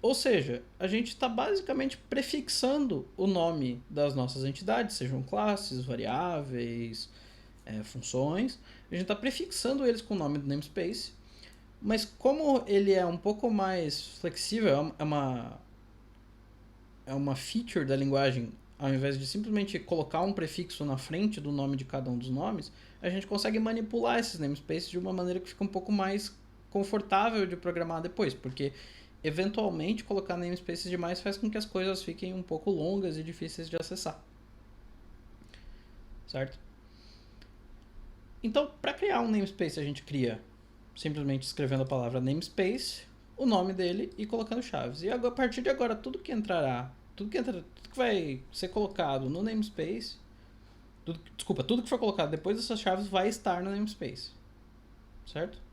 Ou seja, a gente está basicamente prefixando o nome das nossas entidades, sejam classes, variáveis, funções. A gente está prefixando eles com o nome do namespace, mas como ele é um pouco mais flexível, é uma feature da linguagem, ao invés de simplesmente colocar um prefixo na frente do nome de cada um dos nomes, a gente consegue manipular esses namespaces de uma maneira que fica um pouco mais confortável de programar depois, porque eventualmente colocar namespaces demais faz com que as coisas fiquem um pouco longas e difíceis de acessar. Certo? Então, para criar um namespace, a gente cria simplesmente escrevendo a palavra namespace, o nome dele e colocando chaves. E a partir de agora, tudo que vai ser colocado no namespace, tudo que for colocado depois dessas chaves vai estar no namespace. Certo?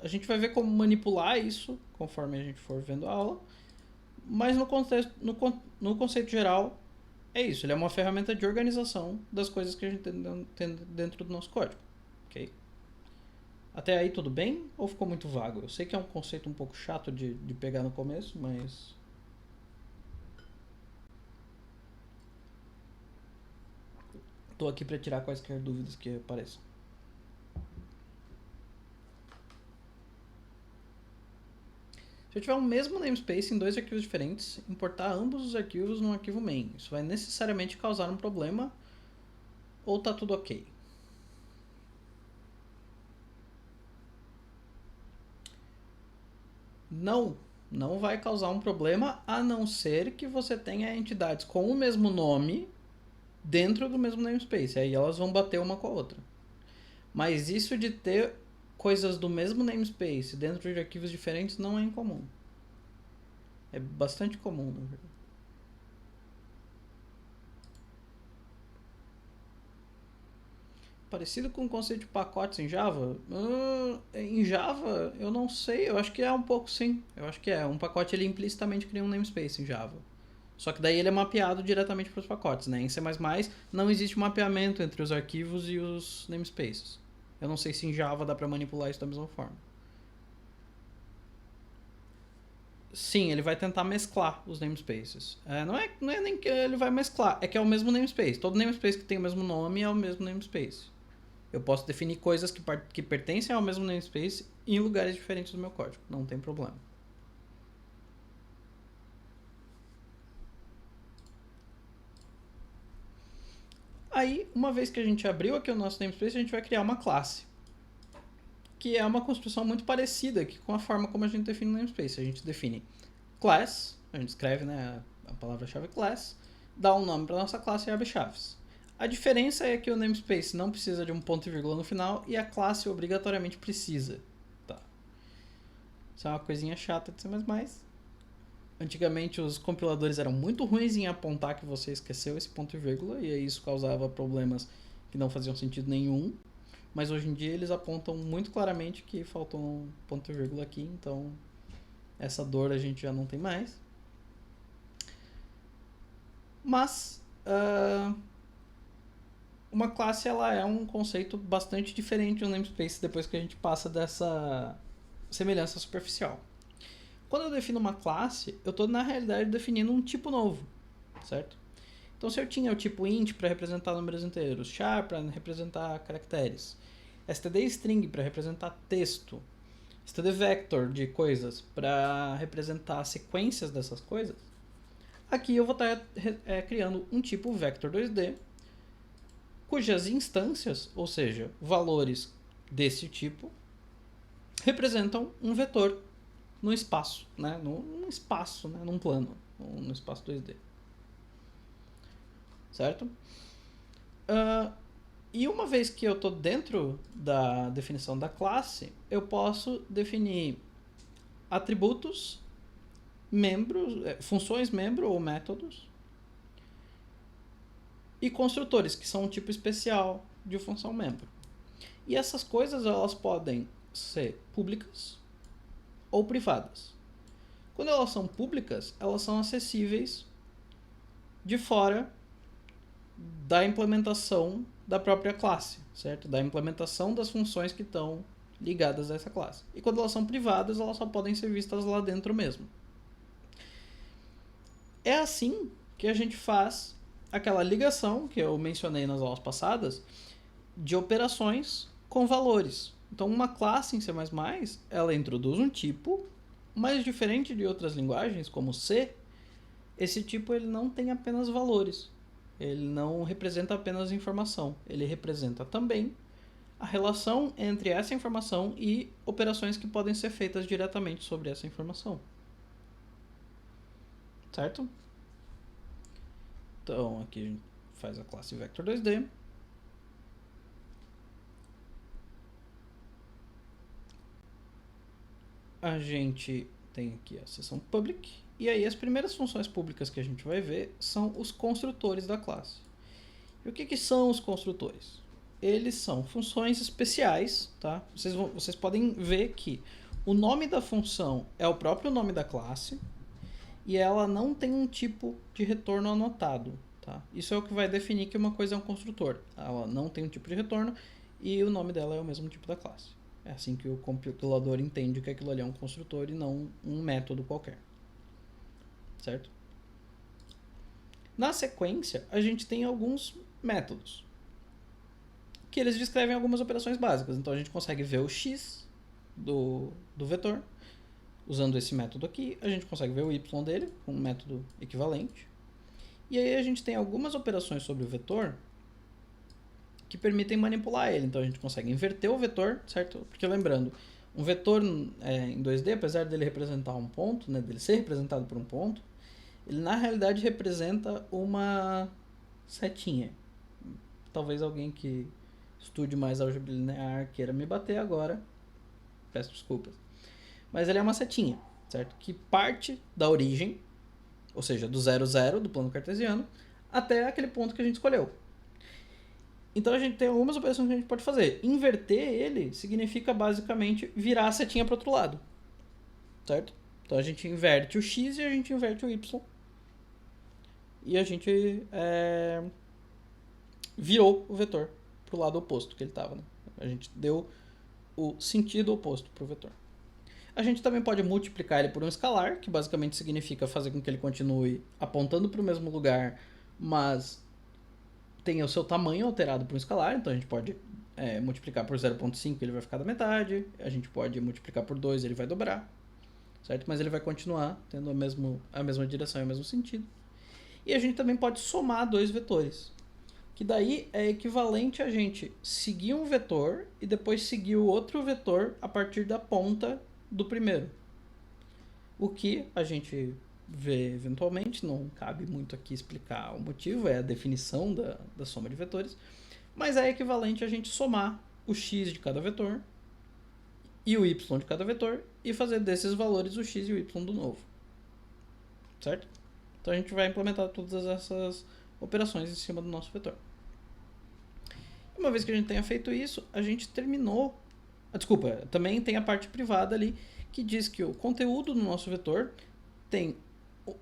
A gente vai ver como manipular isso conforme a gente for vendo a aula, mas no conceito geral é isso, ele é uma ferramenta de organização das coisas que a gente tem dentro do nosso código. Ok? Até aí tudo bem ou ficou muito vago? Eu sei que é um conceito um pouco chato de pegar no começo, mas estou aqui para tirar quaisquer dúvidas que apareçam. Se eu tiver o mesmo namespace em dois arquivos diferentes, importar ambos os arquivos num arquivo main, isso vai necessariamente causar um problema ou tá tudo ok? Não vai causar um problema, a não ser que você tenha entidades com o mesmo nome dentro do mesmo namespace, aí elas vão bater uma com a outra. Mas isso de ter coisas do mesmo namespace dentro de arquivos diferentes não é incomum. É bastante comum, na verdade. Parecido com o conceito de pacotes em Java? Em Java, eu não sei. Eu acho que é um pouco sim. Eu acho que é. Um pacote ele implicitamente cria um namespace em Java. Só que daí ele é mapeado diretamente para os pacotes, né? Em C++ não existe mapeamento entre os arquivos e os namespaces. Eu não sei se em Java dá para manipular isso da mesma forma. Sim, ele vai tentar mesclar os namespaces. Não é nem que ele vai mesclar, é que é o mesmo namespace. Todo namespace que tem o mesmo nome é o mesmo namespace. Eu posso definir coisas que pertencem ao mesmo namespace em lugares diferentes do meu código. Não tem problema. Aí, uma vez que a gente abriu aqui o nosso namespace, a gente vai criar uma classe. Que é uma construção muito parecida aqui com a forma como a gente define o namespace. A gente define class, a gente escreve, né, a palavra-chave class, dá um nome para nossa classe e abre chaves. A diferença é que o namespace não precisa de um ponto e vírgula no final e a classe obrigatoriamente precisa. Tá. Isso é uma coisinha chata de C++. Antigamente os compiladores eram muito ruins em apontar que você esqueceu esse ponto e vírgula e aí isso causava problemas que não faziam sentido nenhum. mas hoje em dia eles apontam muito claramente que faltou um ponto e vírgula aqui, então essa dor a gente já não tem mais. Mas uma classe ela é um conceito bastante diferente do namespace depois que a gente passa dessa semelhança superficial. Quando eu defino uma classe, eu estou na realidade definindo um tipo novo, certo? Então se eu tinha o tipo int para representar números inteiros, char para representar caracteres, std_string para representar texto, std_vector de coisas para representar sequências dessas coisas, aqui eu vou estar criando um tipo vector 2D, cujas instâncias, ou seja, valores desse tipo, representam um vetor no espaço, né? Num espaço, né? Num plano, no espaço 2D. Certo? E uma vez que eu estou dentro da definição da classe, eu posso definir atributos, membros, funções membro ou métodos, e construtores, que são um tipo especial de função membro. E essas coisas elas podem ser públicas ou privadas. Quando elas são públicas, elas são acessíveis de fora da implementação da própria classe, certo? Da implementação das funções que estão ligadas a essa classe. E quando elas são privadas, elas só podem ser vistas lá dentro mesmo. É assim que a gente faz aquela ligação que eu mencionei nas aulas passadas de operações com valores. Então, uma classe em C++, ela introduz um tipo, mas diferente de outras linguagens, como C, esse tipo ele não tem apenas valores. Ele não representa apenas informação. Ele representa também a relação entre essa informação e operações que podem ser feitas diretamente sobre essa informação. Certo? Então, aqui a gente faz a classe vector 2D. A gente tem aqui a seção public. E aí as primeiras funções públicas que a gente vai ver são os construtores da classe. E o que são os construtores? Eles são funções especiais, tá? Vocês podem ver que o nome da função é o próprio nome da classe e ela não tem um tipo de retorno anotado, tá? Isso é o que vai definir que uma coisa é um construtor. Ela não tem um tipo de retorno e o nome dela é o mesmo tipo da classe. É assim que o compilador entende que aquilo ali é um construtor e não um método qualquer. Certo? Na sequência, a gente tem alguns métodos que eles descrevem algumas operações básicas. Então a gente consegue ver o x do vetor usando esse método aqui. A gente consegue ver o y dele com um método equivalente. E aí a gente tem algumas operações sobre o vetor que permitem manipular ele. Então a gente consegue inverter o vetor, certo? Porque lembrando, um vetor em 2D, apesar dele representar um ponto, né, dele ser representado por um ponto, ele na realidade representa uma setinha. Talvez alguém que estude mais álgebra linear queira me bater agora. Peço desculpas. Mas ele é uma setinha, certo? Que parte da origem, ou seja, do 0, 0 do plano cartesiano, até aquele ponto que a gente escolheu. Então a gente tem algumas operações que a gente pode fazer. Inverter ele significa basicamente virar a setinha para o outro lado, certo? Então a gente inverte o x e a gente inverte o y. E a gente virou o vetor para o lado oposto que ele estava. Né? A gente deu o sentido oposto para o vetor. A gente também pode multiplicar ele por um escalar, que basicamente significa fazer com que ele continue apontando para o mesmo lugar, mas tenha o seu tamanho alterado por um escalar. Então a gente pode multiplicar por 0.5, ele vai ficar da metade. A gente pode multiplicar por 2, ele vai dobrar. Certo? Mas ele vai continuar tendo a mesma direção e o mesmo sentido. E a gente também pode somar dois vetores. Que daí é equivalente a gente seguir um vetor e depois seguir o outro vetor a partir da ponta do primeiro. O que a gente vê eventualmente, não cabe muito aqui explicar o motivo, é a definição da soma de vetores, mas é equivalente a gente somar o x de cada vetor e o y de cada vetor e fazer desses valores o x e o y do novo. Certo? Então a gente vai implementar todas essas operações em cima do nosso vetor. Uma vez que a gente tenha feito isso, a gente terminou. Desculpa, também tem a parte privada ali que diz que o conteúdo no nosso vetor tem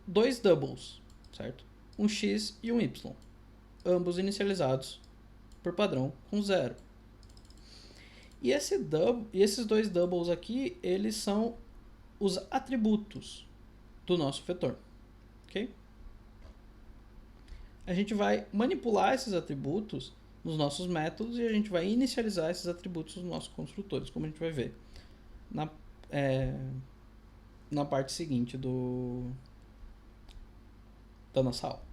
dois doubles, certo? Um x e um y, ambos inicializados por padrão com 0. E esses dois doubles aqui, eles são os atributos do nosso vetor, ok? A gente vai manipular esses atributos nos nossos métodos e a gente vai inicializar esses atributos nos nossos construtores, como a gente vai ver na parte seguinte da nossa aula.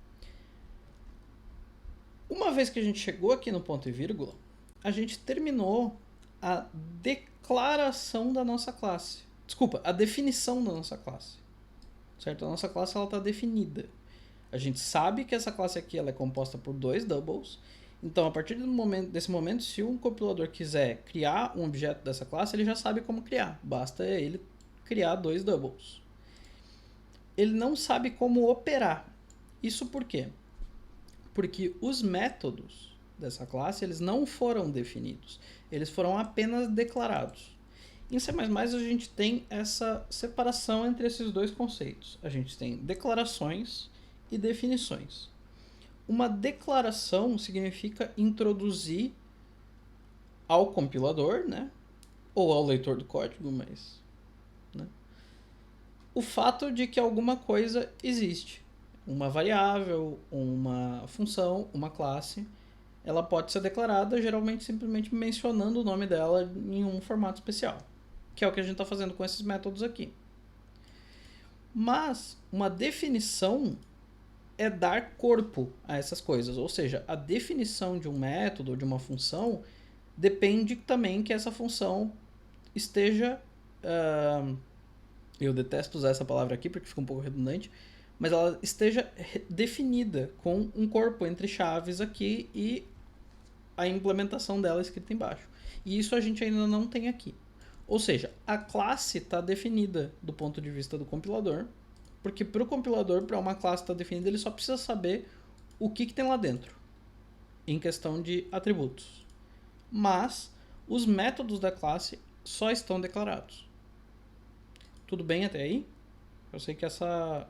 Uma vez que a gente chegou aqui no ponto e vírgula, a gente terminou a declaração da nossa classe. Desculpa, a definição da nossa classe. Certo? A nossa classe está definida. A gente sabe que essa classe aqui ela é composta por dois doubles. Então, a partir desse momento, se um compilador quiser criar um objeto dessa classe, ele já sabe como criar. Basta ele criar dois doubles. Ele não sabe como operar. Isso por quê? Porque os métodos dessa classe eles não foram definidos. Eles foram apenas declarados. Em C++ a gente tem essa separação entre esses dois conceitos. A gente tem declarações e definições. Uma declaração significa introduzir ao compilador, né? Ou ao leitor do código, mas... né? O fato de que alguma coisa existe. Uma variável, uma função, uma classe, ela pode ser declarada geralmente simplesmente mencionando o nome dela em um formato especial, que é o que a gente está fazendo com esses métodos aqui. Mas uma definição é dar corpo a essas coisas, ou seja, a definição de um método ou de uma função depende também que essa função esteja... eu detesto usar essa palavra aqui porque fica um pouco redundante, mas ela esteja definida com um corpo entre chaves aqui e a implementação dela escrita embaixo. E isso a gente ainda não tem aqui. Ou seja, a classe está definida do ponto de vista do compilador, porque para o compilador, para uma classe estar definida, ele só precisa saber o que tem lá dentro, em questão de atributos. Mas os métodos da classe só estão declarados. Tudo bem até aí? Eu sei que essa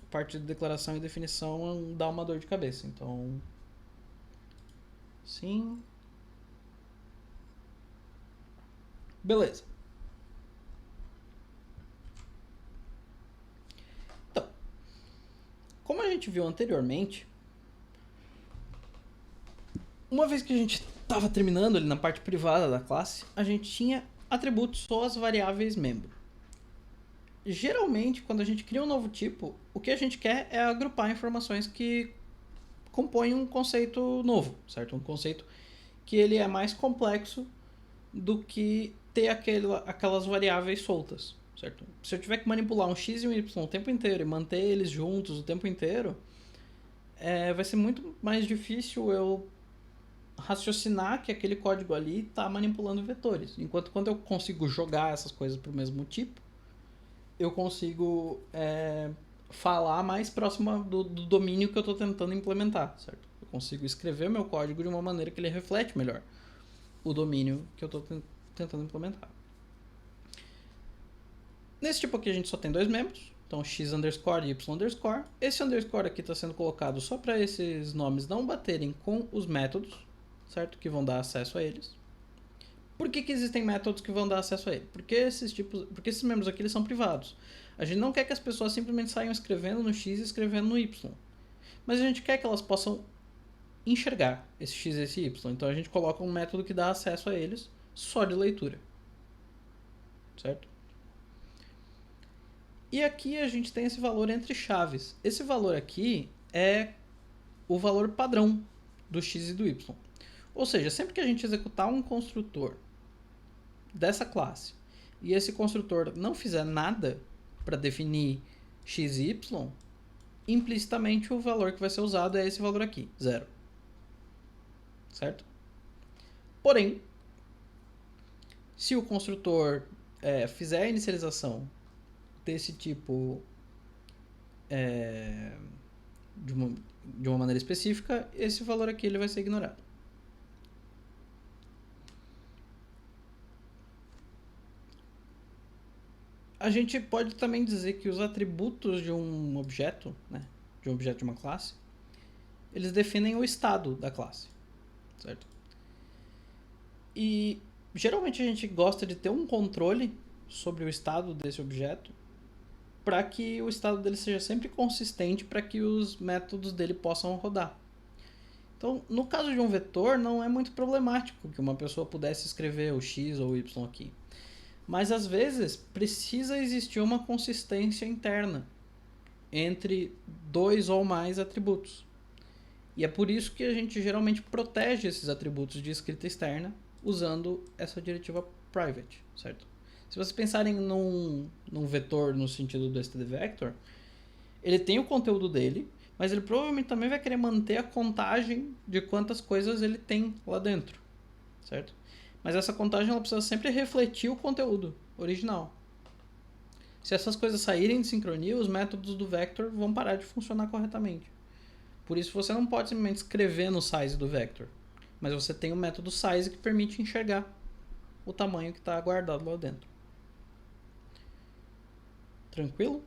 parte de declaração e definição dá uma dor de cabeça, então... sim. Beleza. Então, como a gente viu anteriormente, uma vez que a gente estava terminando ali na parte privada da classe, a gente tinha atributos só as variáveis membro. Geralmente, quando a gente cria um novo tipo, o que a gente quer é agrupar informações que compõem um conceito novo, certo? Um conceito que ele é mais complexo do que ter aquelas variáveis soltas, certo? Se eu tiver que manipular um x e um y o tempo inteiro e manter eles juntos o tempo inteiro, vai ser muito mais difícil eu raciocinar que aquele código ali está manipulando vetores. Enquanto quando eu consigo jogar essas coisas para o mesmo tipo, eu consigo falar mais próximo do domínio que eu estou tentando implementar, certo? Eu consigo escrever meu código de uma maneira que ele reflete melhor o domínio que eu estou tentando implementar. Nesse tipo aqui a gente só tem dois membros, então x underscore e y underscore. Esse underscore aqui está sendo colocado só para esses nomes não baterem com os métodos, certo? Que vão dar acesso a eles. Por que existem métodos que vão dar acesso a ele? Porque esses membros aqui eles são privados. A gente não quer que as pessoas simplesmente saiam escrevendo no x e escrevendo no y. Mas a gente quer que elas possam enxergar esse x e esse y. Então a gente coloca um método que dá acesso a eles só de leitura. Certo? E aqui a gente tem esse valor entre chaves. Esse valor aqui é o valor padrão do x e do y. Ou seja, sempre que a gente executar um construtor dessa classe e esse construtor não fizer nada para definir x e y, implicitamente o valor que vai ser usado é esse valor aqui, 0. Certo? Porém, se o construtor fizer a inicialização desse tipo de uma maneira específica, esse valor aqui ele vai ser ignorado. A gente pode também dizer que os atributos de um objeto, né, de um objeto de uma classe, eles definem o estado da classe, certo? E geralmente a gente gosta de ter um controle sobre o estado desse objeto para que o estado dele seja sempre consistente para que os métodos dele possam rodar. Então, no caso de um vetor, não é muito problemático que uma pessoa pudesse escrever o x ou o y aqui. Mas às vezes precisa existir uma consistência interna entre dois ou mais atributos. E é por isso que a gente geralmente protege esses atributos de escrita externa usando essa diretiva private, certo? Se vocês pensarem num vetor no sentido do stdvector, ele tem o conteúdo dele, mas ele provavelmente também vai querer manter a contagem de quantas coisas ele tem lá dentro, certo? Mas essa contagem ela precisa sempre refletir o conteúdo original. Se essas coisas saírem de sincronia, os métodos do vector vão parar de funcionar corretamente. Por isso você não pode simplesmente escrever no size do vector, mas você tem o método size que permite enxergar o tamanho que está guardado lá dentro. Tranquilo?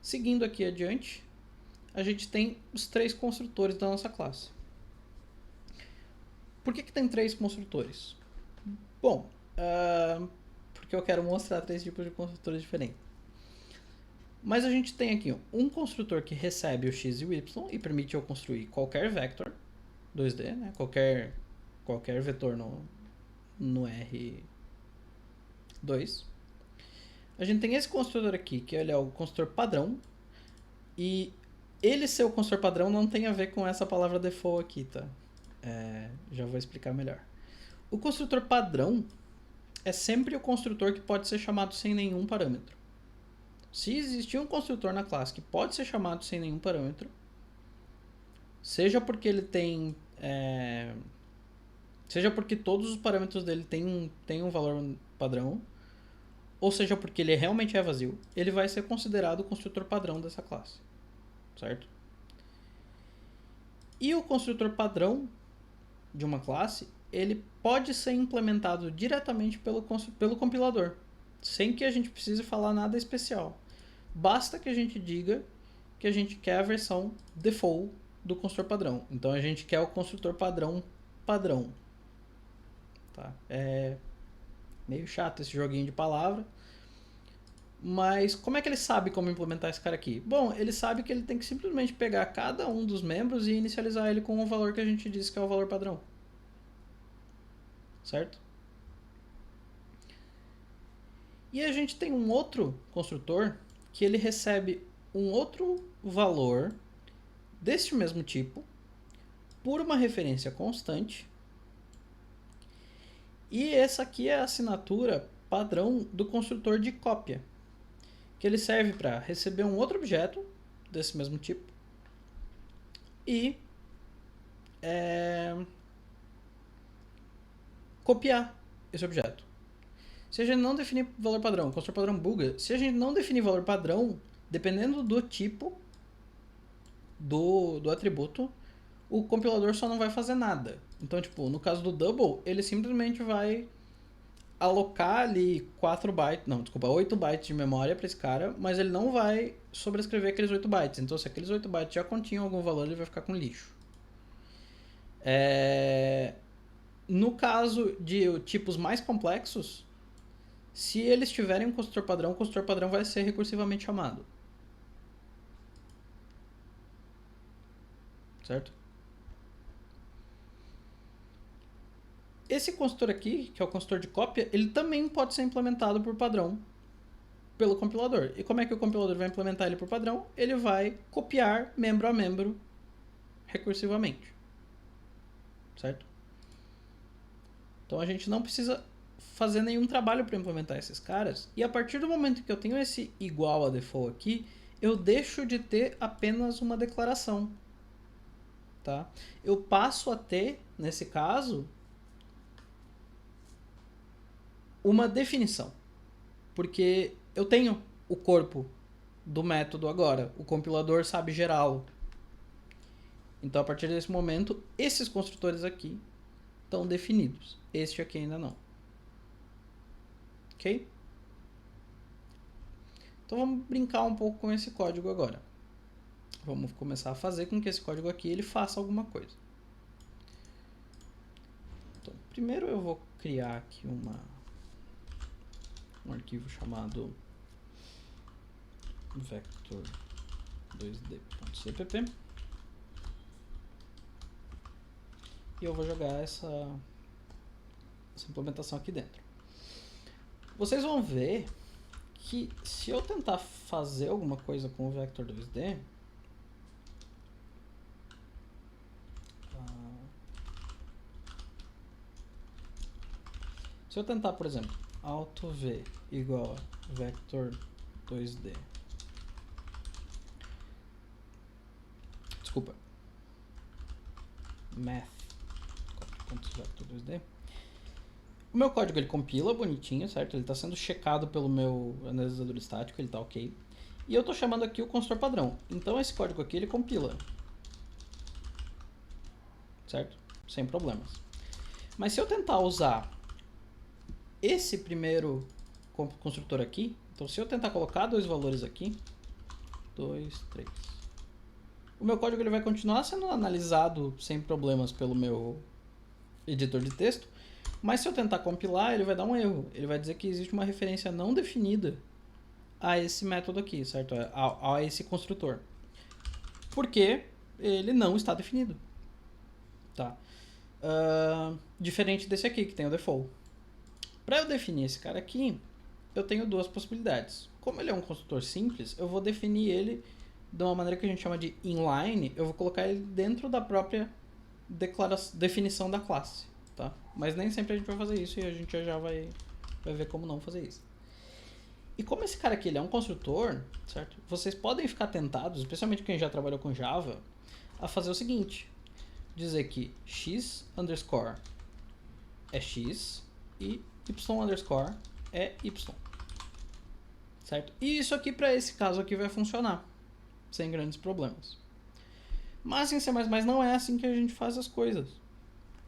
Seguindo aqui adiante, a gente tem os três construtores da nossa classe. Por que tem três construtores? Bom, porque eu quero mostrar três tipos de construtores diferentes. Mas a gente tem aqui um construtor que recebe o x e o y e permite eu construir qualquer vector 2D, né? qualquer vetor no R2. A gente tem esse construtor aqui, que ele é o construtor padrão. E ele ser o construtor padrão não tem a ver com essa palavra default aqui, tá? Já vou explicar melhor. O construtor padrão é sempre o construtor que pode ser chamado sem nenhum parâmetro. Se existir um construtor na classe que pode ser chamado sem nenhum parâmetro, seja porque ele tem... seja porque todos os parâmetros dele têm um valor padrão, ou seja porque ele realmente é vazio, ele vai ser considerado o construtor padrão dessa classe, certo? E o construtor padrão de uma classe, ele pode ser implementado diretamente pelo compilador, sem que a gente precise falar nada especial. Basta que a gente diga que a gente quer a versão default do construtor padrão. Então a gente quer o construtor padrão. Tá? É meio chato esse joguinho de palavra. Mas como é que ele sabe como implementar esse cara aqui? Bom, ele sabe que ele tem que simplesmente pegar cada um dos membros e inicializar ele com o valor que a gente disse que é o valor padrão. Certo? E a gente tem um outro construtor que ele recebe um outro valor deste mesmo tipo por uma referência constante. E essa aqui é a assinatura padrão do construtor de cópia, que ele serve para receber um outro objeto desse mesmo tipo e copiar esse objeto. Se a gente não definir valor padrão, o construtor padrão buga. Se a gente não definir valor padrão, dependendo do tipo do atributo, o compilador só não vai fazer nada. Então, tipo, no caso do double, ele simplesmente vai alocar ali 8 bytes de memória para esse cara, mas ele não vai sobrescrever aqueles 8 bytes. Então, se aqueles 8 bytes já continham algum valor, ele vai ficar com lixo. No caso de tipos mais complexos, se eles tiverem um construtor padrão, o construtor padrão vai ser recursivamente chamado. Certo? Esse construtor aqui, que é o construtor de cópia, ele também pode ser implementado por padrão pelo compilador. E como é que o compilador vai implementar ele por padrão? Ele vai copiar membro a membro recursivamente. Certo? Então a gente não precisa fazer nenhum trabalho para implementar esses caras. E a partir do momento que eu tenho esse igual a default aqui, eu deixo de ter apenas uma declaração. Tá? Eu passo a ter, nesse caso, uma definição. Porque eu tenho o corpo do método agora. O compilador sabe gerá-lo. Então, a partir desse momento, esses construtores aqui estão definidos. Este aqui ainda não. Ok? Então vamos brincar um pouco com esse código agora. Vamos começar a fazer com que esse código aqui ele faça alguma coisa. Então, primeiro eu vou criar aqui um arquivo chamado vector2d.cpp e eu vou jogar essa implementação aqui dentro. Vocês vão ver que se eu tentar fazer alguma coisa com o vector2d, se eu tentar, por exemplo, AutoV igual a vector2d, desculpa, math.vector2d, o meu código ele compila bonitinho, certo? Ele está sendo checado pelo meu analisador estático, ele está ok. E eu estou chamando aqui o construtor padrão. Então esse código aqui ele compila, certo? Sem problemas. Mas se eu tentar usar esse primeiro construtor aqui, então se eu tentar colocar dois valores aqui, 2, 3, o meu código ele vai continuar sendo analisado sem problemas pelo meu editor de texto, mas se eu tentar compilar, ele vai dar um erro. Ele vai dizer que existe uma referência não definida a esse método aqui, certo? A esse construtor. Porque ele não está definido. Tá? Diferente desse aqui, que tem o default. Para eu definir esse cara aqui, eu tenho duas possibilidades. Como ele é um construtor simples, eu vou definir ele de uma maneira que a gente chama de inline. Eu vou colocar ele dentro da própria definição da classe. Tá? Mas nem sempre a gente vai fazer isso e a gente já vai ver como não fazer isso. E como esse cara aqui ele é um construtor, certo? Vocês podem ficar tentados, especialmente quem já trabalhou com Java, a fazer o seguinte. Dizer que x underscore é x e y underscore é y. Certo? E isso aqui para esse caso aqui vai funcionar, sem grandes problemas. Mas em C++ não é assim que a gente faz as coisas.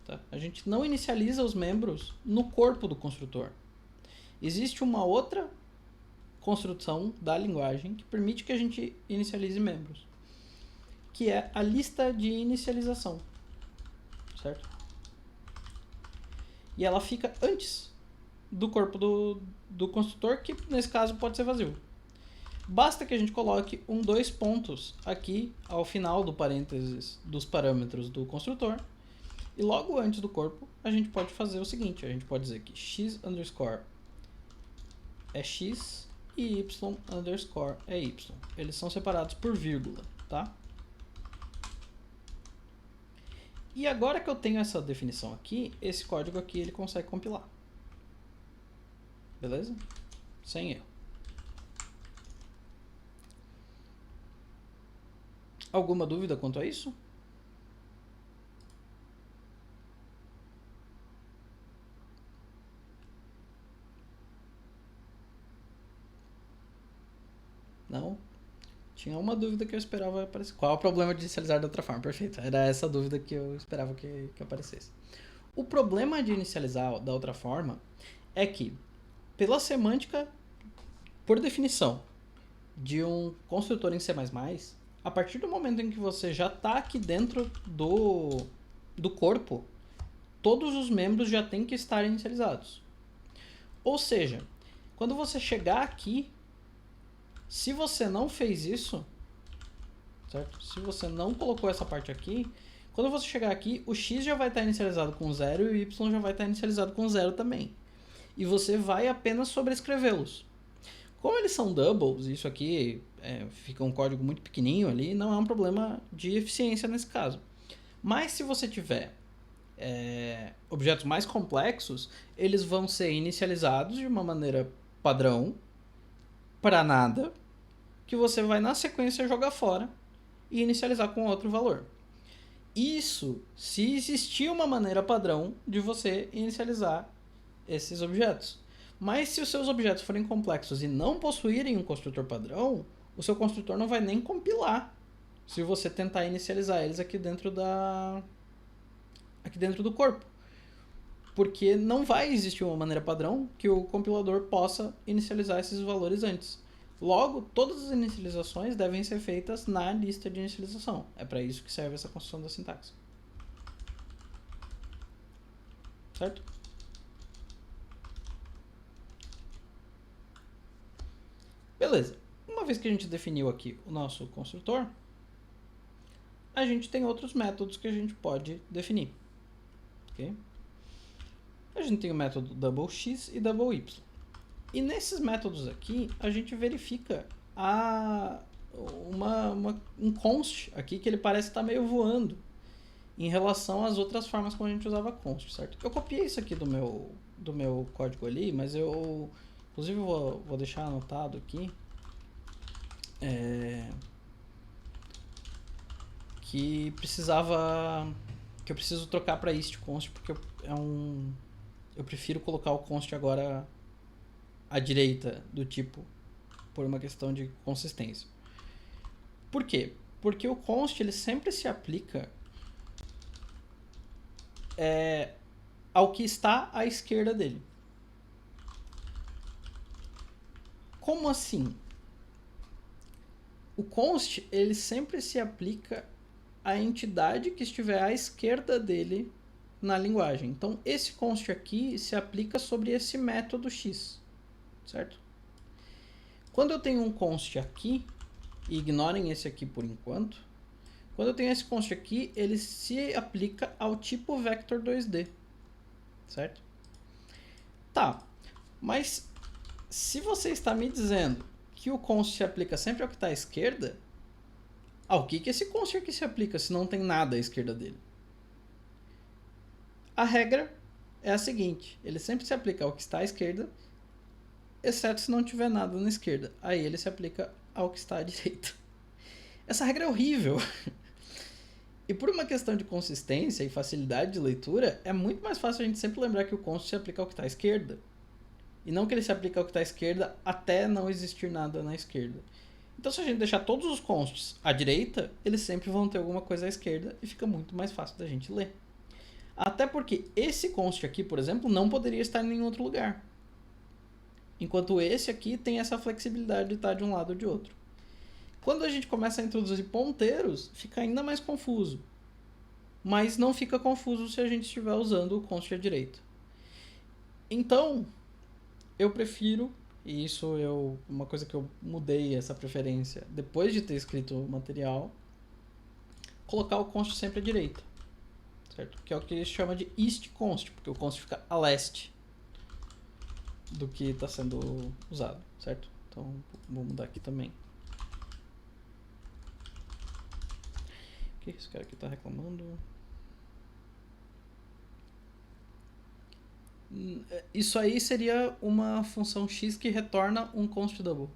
Tá? A gente não inicializa os membros no corpo do construtor. Existe uma outra construção da linguagem que permite que a gente inicialize membros, que é a lista de inicialização, certo? E ela fica antes do corpo do construtor, que nesse caso pode ser vazio. Basta que a gente coloque dois pontos aqui ao final do parênteses dos parâmetros do construtor. E logo antes do corpo, a gente pode fazer o seguinte. A gente pode dizer que x underscore é x e y underscore é y. Eles são separados por vírgula, tá? E agora que eu tenho essa definição aqui, esse código aqui ele consegue compilar. Beleza? Sem erro. Alguma dúvida quanto a isso? Não? Tinha uma dúvida que eu esperava aparecer. Qual é o problema de inicializar da outra forma? Perfeito. Era essa dúvida que eu esperava que aparecesse. O problema de inicializar da outra forma é que, pela semântica, por definição, de um construtor em C++, a partir do momento em que você já está aqui dentro do corpo, todos os membros já têm que estar inicializados. Ou seja, quando você chegar aqui, se você não fez isso, certo? Se você não colocou essa parte aqui, quando você chegar aqui, o x já vai estar inicializado com 0 e o y já vai estar inicializado com 0 também. E você vai apenas sobrescrevê-los. Como eles são doubles, isso aqui fica um código muito pequenininho ali, não é um problema de eficiência nesse caso. Mas se você tiver objetos mais complexos, eles vão ser inicializados de uma maneira padrão, para nada, que você vai na sequência jogar fora e inicializar com outro valor. Isso se existir uma maneira padrão de você inicializar esses objetos. Mas se os seus objetos forem complexos e não possuírem um construtor padrão, o seu construtor não vai nem compilar se você tentar inicializar eles aqui dentro do corpo. Porque não vai existir uma maneira padrão que o compilador possa inicializar esses valores antes. Logo, todas as inicializações devem ser feitas na lista de inicialização. É para isso que serve essa construção da sintaxe. Certo? Beleza. Uma vez que a gente definiu aqui o nosso construtor, a gente tem outros métodos que a gente pode definir. Okay? A gente tem o método DoubleX e DoubleY. E nesses métodos aqui, a gente verifica um const aqui que ele parece estar meio voando em relação às outras formas como a gente usava const, certo? Eu copiei isso aqui do meu código ali, mas eu inclusive vou deixar anotado aqui que eu preciso trocar para istConst porque eu prefiro colocar o const agora à direita do tipo por uma questão de consistência. Por quê? Porque o const ele sempre se aplica ao que está à esquerda dele. Como assim? O const ele sempre se aplica à entidade que estiver à esquerda dele na linguagem. Então, esse const aqui se aplica sobre esse método x, certo? Quando eu tenho um const aqui, e ignorem esse aqui por enquanto, quando eu tenho esse const aqui, ele se aplica ao tipo vector 2D, certo? Tá, mas se você está me dizendo que o const se aplica sempre ao que está à esquerda, ao que esse const aqui se aplica se não tem nada à esquerda dele? A regra é a seguinte, ele sempre se aplica ao que está à esquerda, exceto se não tiver nada na esquerda. Aí ele se aplica ao que está à direita. Essa regra é horrível. E por uma questão de consistência e facilidade de leitura, é muito mais fácil a gente sempre lembrar que o const se aplica ao que está à esquerda. E não que ele se aplica ao que está à esquerda até não existir nada na esquerda. Então, se a gente deixar todos os consts à direita, eles sempre vão ter alguma coisa à esquerda e fica muito mais fácil da gente ler. Até porque esse const aqui, por exemplo, não poderia estar em nenhum outro lugar. Enquanto esse aqui tem essa flexibilidade de estar de um lado ou de outro. Quando a gente começa a introduzir ponteiros, fica ainda mais confuso. Mas não fica confuso se a gente estiver usando o const à direita. Então, eu prefiro, e isso uma coisa que eu mudei essa preferência depois de ter escrito o material, colocar o const sempre à direita, certo? Que é o que eles chamam de istConst, porque o const fica a leste do que está sendo usado, certo? Então, vou mudar aqui também. O que esse cara aqui está reclamando? Isso aí seria uma função x que retorna um const double.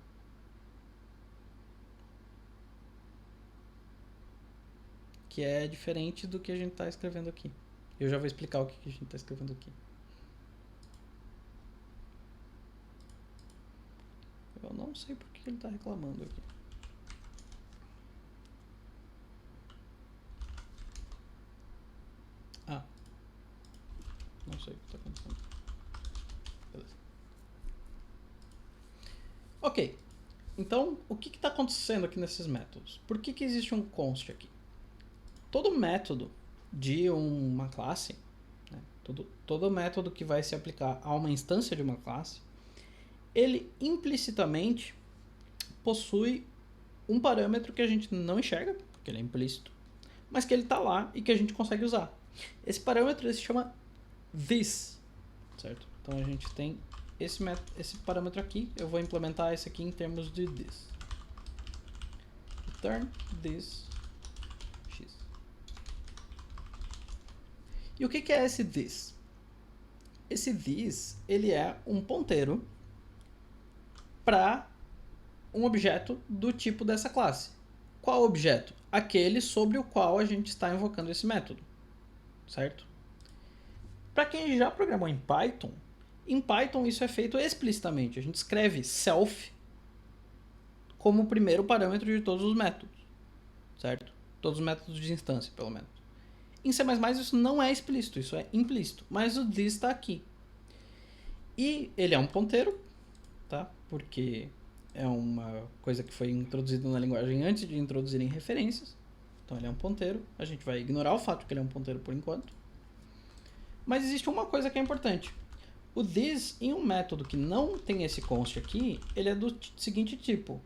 Que é diferente do que a gente está escrevendo aqui. Eu já vou explicar o que a gente está escrevendo aqui. Eu não sei por que ele está reclamando aqui. Ah. Não sei o que está acontecendo. Beleza. Ok. Então, o que está acontecendo aqui nesses métodos? Por que existe um const aqui? Todo método de uma classe, né, todo método que vai se aplicar a uma instância de uma classe, ele implicitamente possui um parâmetro que a gente não enxerga, porque ele é implícito, mas que ele está lá e que a gente consegue usar. Esse parâmetro ele se chama this, certo? Então a gente tem esse parâmetro aqui, eu vou implementar esse aqui em termos de this. Return this x. E o que é esse this? Esse this, ele é um ponteiro para um objeto do tipo dessa classe. Qual objeto? Aquele sobre o qual a gente está invocando esse método, certo? Para quem já programou em Python isso é feito explicitamente. A gente escreve self como o primeiro parâmetro de todos os métodos, certo? Todos os métodos de instância, pelo menos. Em C++ isso não é explícito, isso é implícito, mas o this está aqui. E ele é um ponteiro, tá? Porque é uma coisa que foi introduzida na linguagem antes de introduzirem referências. Então ele é um ponteiro. A gente vai ignorar o fato de que ele é um ponteiro por enquanto. Mas existe uma coisa que é importante. O this, em um método que não tem esse const aqui, ele é do seguinte tipo.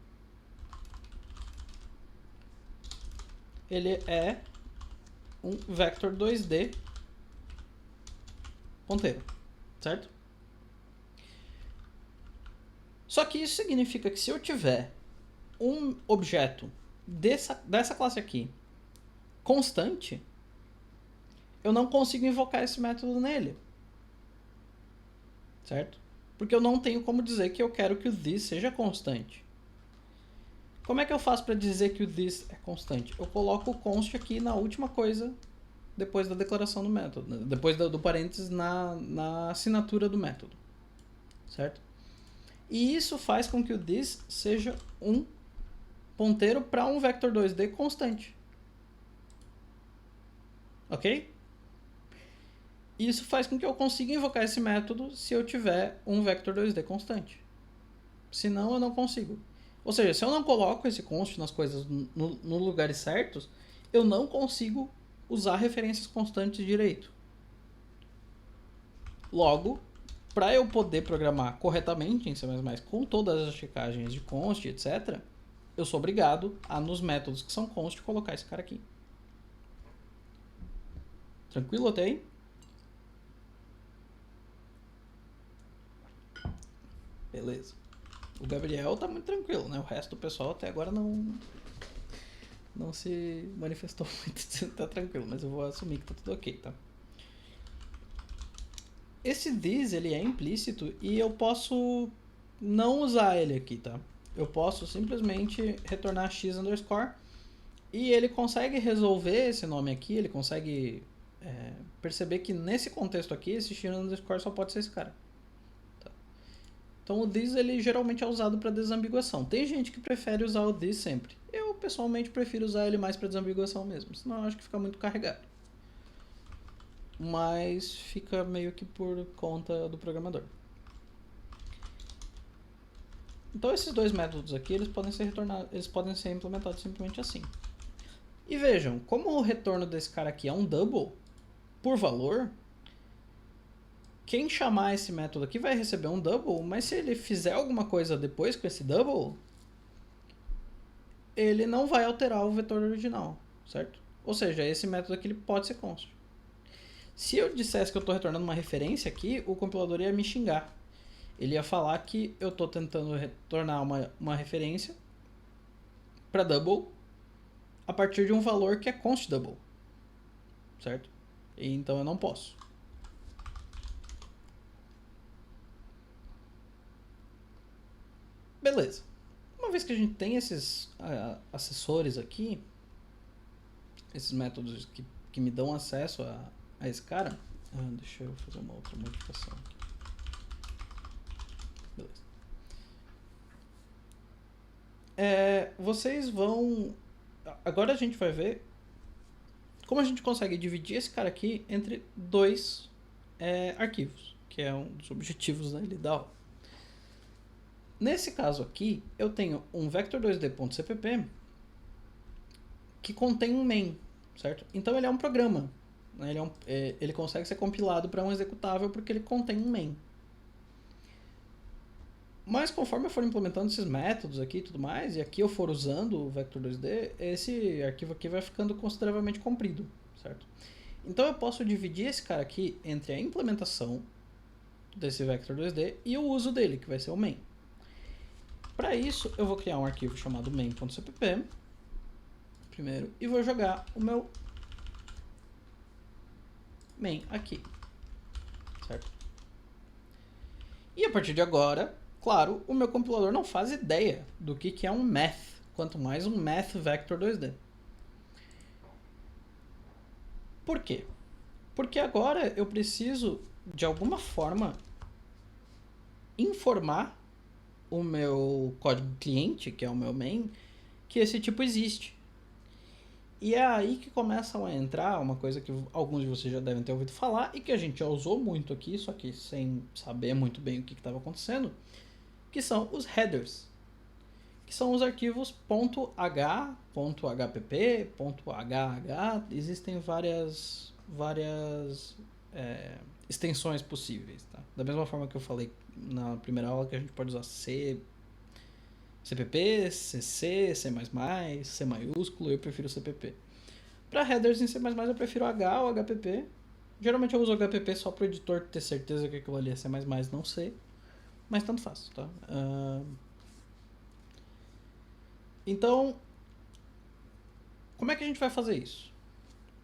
Ele é um vector 2D ponteiro, certo? Só que isso significa que se eu tiver um objeto dessa classe aqui constante, eu não consigo invocar esse método nele, certo? Porque eu não tenho como dizer que eu quero que o this seja constante. Como é que eu faço para dizer que o this é constante? Eu coloco o const aqui na última coisa depois da declaração do método, depois do parênteses na assinatura do método, certo? E isso faz com que o this seja um ponteiro para um vector 2D constante. Ok? Isso faz com que eu consiga invocar esse método se eu tiver um vector 2D constante. Senão eu não consigo. Ou seja, se eu não coloco esse const nas coisas no lugares certos, eu não consigo usar referências constantes direito. Logo, para eu poder programar corretamente em C++ com todas as checagens de const, etc., eu sou obrigado a, nos métodos que são const, colocar esse cara aqui. Tranquilo até aí? Beleza. O Gabriel tá muito tranquilo, né? O resto do pessoal até agora não se manifestou muito dizendo que tá tranquilo, mas eu vou assumir que tá tudo ok, tá? Esse this, ele é implícito e eu posso não usar ele aqui, tá? Eu posso simplesmente retornar x underscore e ele consegue resolver esse nome aqui, ele consegue perceber que nesse contexto aqui, esse x underscore só pode ser esse cara. Tá? Então o this, ele geralmente é usado para desambiguação. Tem gente que prefere usar o this sempre. Eu, pessoalmente, prefiro usar ele mais para desambiguação mesmo, senão eu acho que fica muito carregado. Mas fica meio que por conta do programador. Então esses dois métodos aqui, eles podem ser implementados simplesmente assim. E vejam, como o retorno desse cara aqui é um double, por valor, quem chamar esse método aqui vai receber um double, mas se ele fizer alguma coisa depois com esse double, ele não vai alterar o vetor original, certo? Ou seja, esse método aqui ele pode ser const. Se eu dissesse que eu estou retornando uma referência aqui, o compilador ia me xingar. Ele ia falar que eu estou tentando retornar uma referência para double a partir de um valor que é const double, certo? E então eu não posso. Beleza. Uma vez que a gente tem esses assessores aqui, esses métodos que me dão acesso a esse cara, deixa eu fazer uma outra modificação aqui. Beleza. Vocês vão... Agora a gente vai ver como a gente consegue dividir esse cara aqui entre dois arquivos, que é um dos objetivos da LDAO. Nesse caso aqui, eu tenho um vector2d.cpp que contém um main, certo? Então ele é um programa, né? Ele consegue ser compilado para um executável porque ele contém um main. Mas conforme eu for implementando esses métodos aqui e tudo mais, e aqui eu for usando o vector2d, esse arquivo aqui vai ficando consideravelmente comprido, certo? Então eu posso dividir esse cara aqui entre a implementação desse vector2d e o uso dele, que vai ser o main. Para isso, eu vou criar um arquivo chamado main.cpp primeiro e vou jogar o meu main aqui, certo? E a partir de agora, claro, o meu compilador não faz ideia do que é um math, quanto mais um math vector 2D. Por quê? Porque agora eu preciso, de alguma forma, informar o meu código cliente, que é o meu main, que esse tipo existe. E é aí que começam a entrar uma coisa que alguns de vocês já devem ter ouvido falar e que a gente já usou muito aqui, só que sem saber muito bem o que estava acontecendo, que são os headers, que são os arquivos .h, .hpp, .hh, existem várias extensões possíveis, tá? Da mesma forma que eu falei na primeira aula que a gente pode usar CPP, CC, C++, C maiúsculo, eu prefiro CPP. Para headers em C++ eu prefiro H ou HPP. Geralmente eu uso HPP só para o editor ter certeza que aquilo ali é C++, não C, mas tanto faz, tá? Então, como é que a gente vai fazer isso?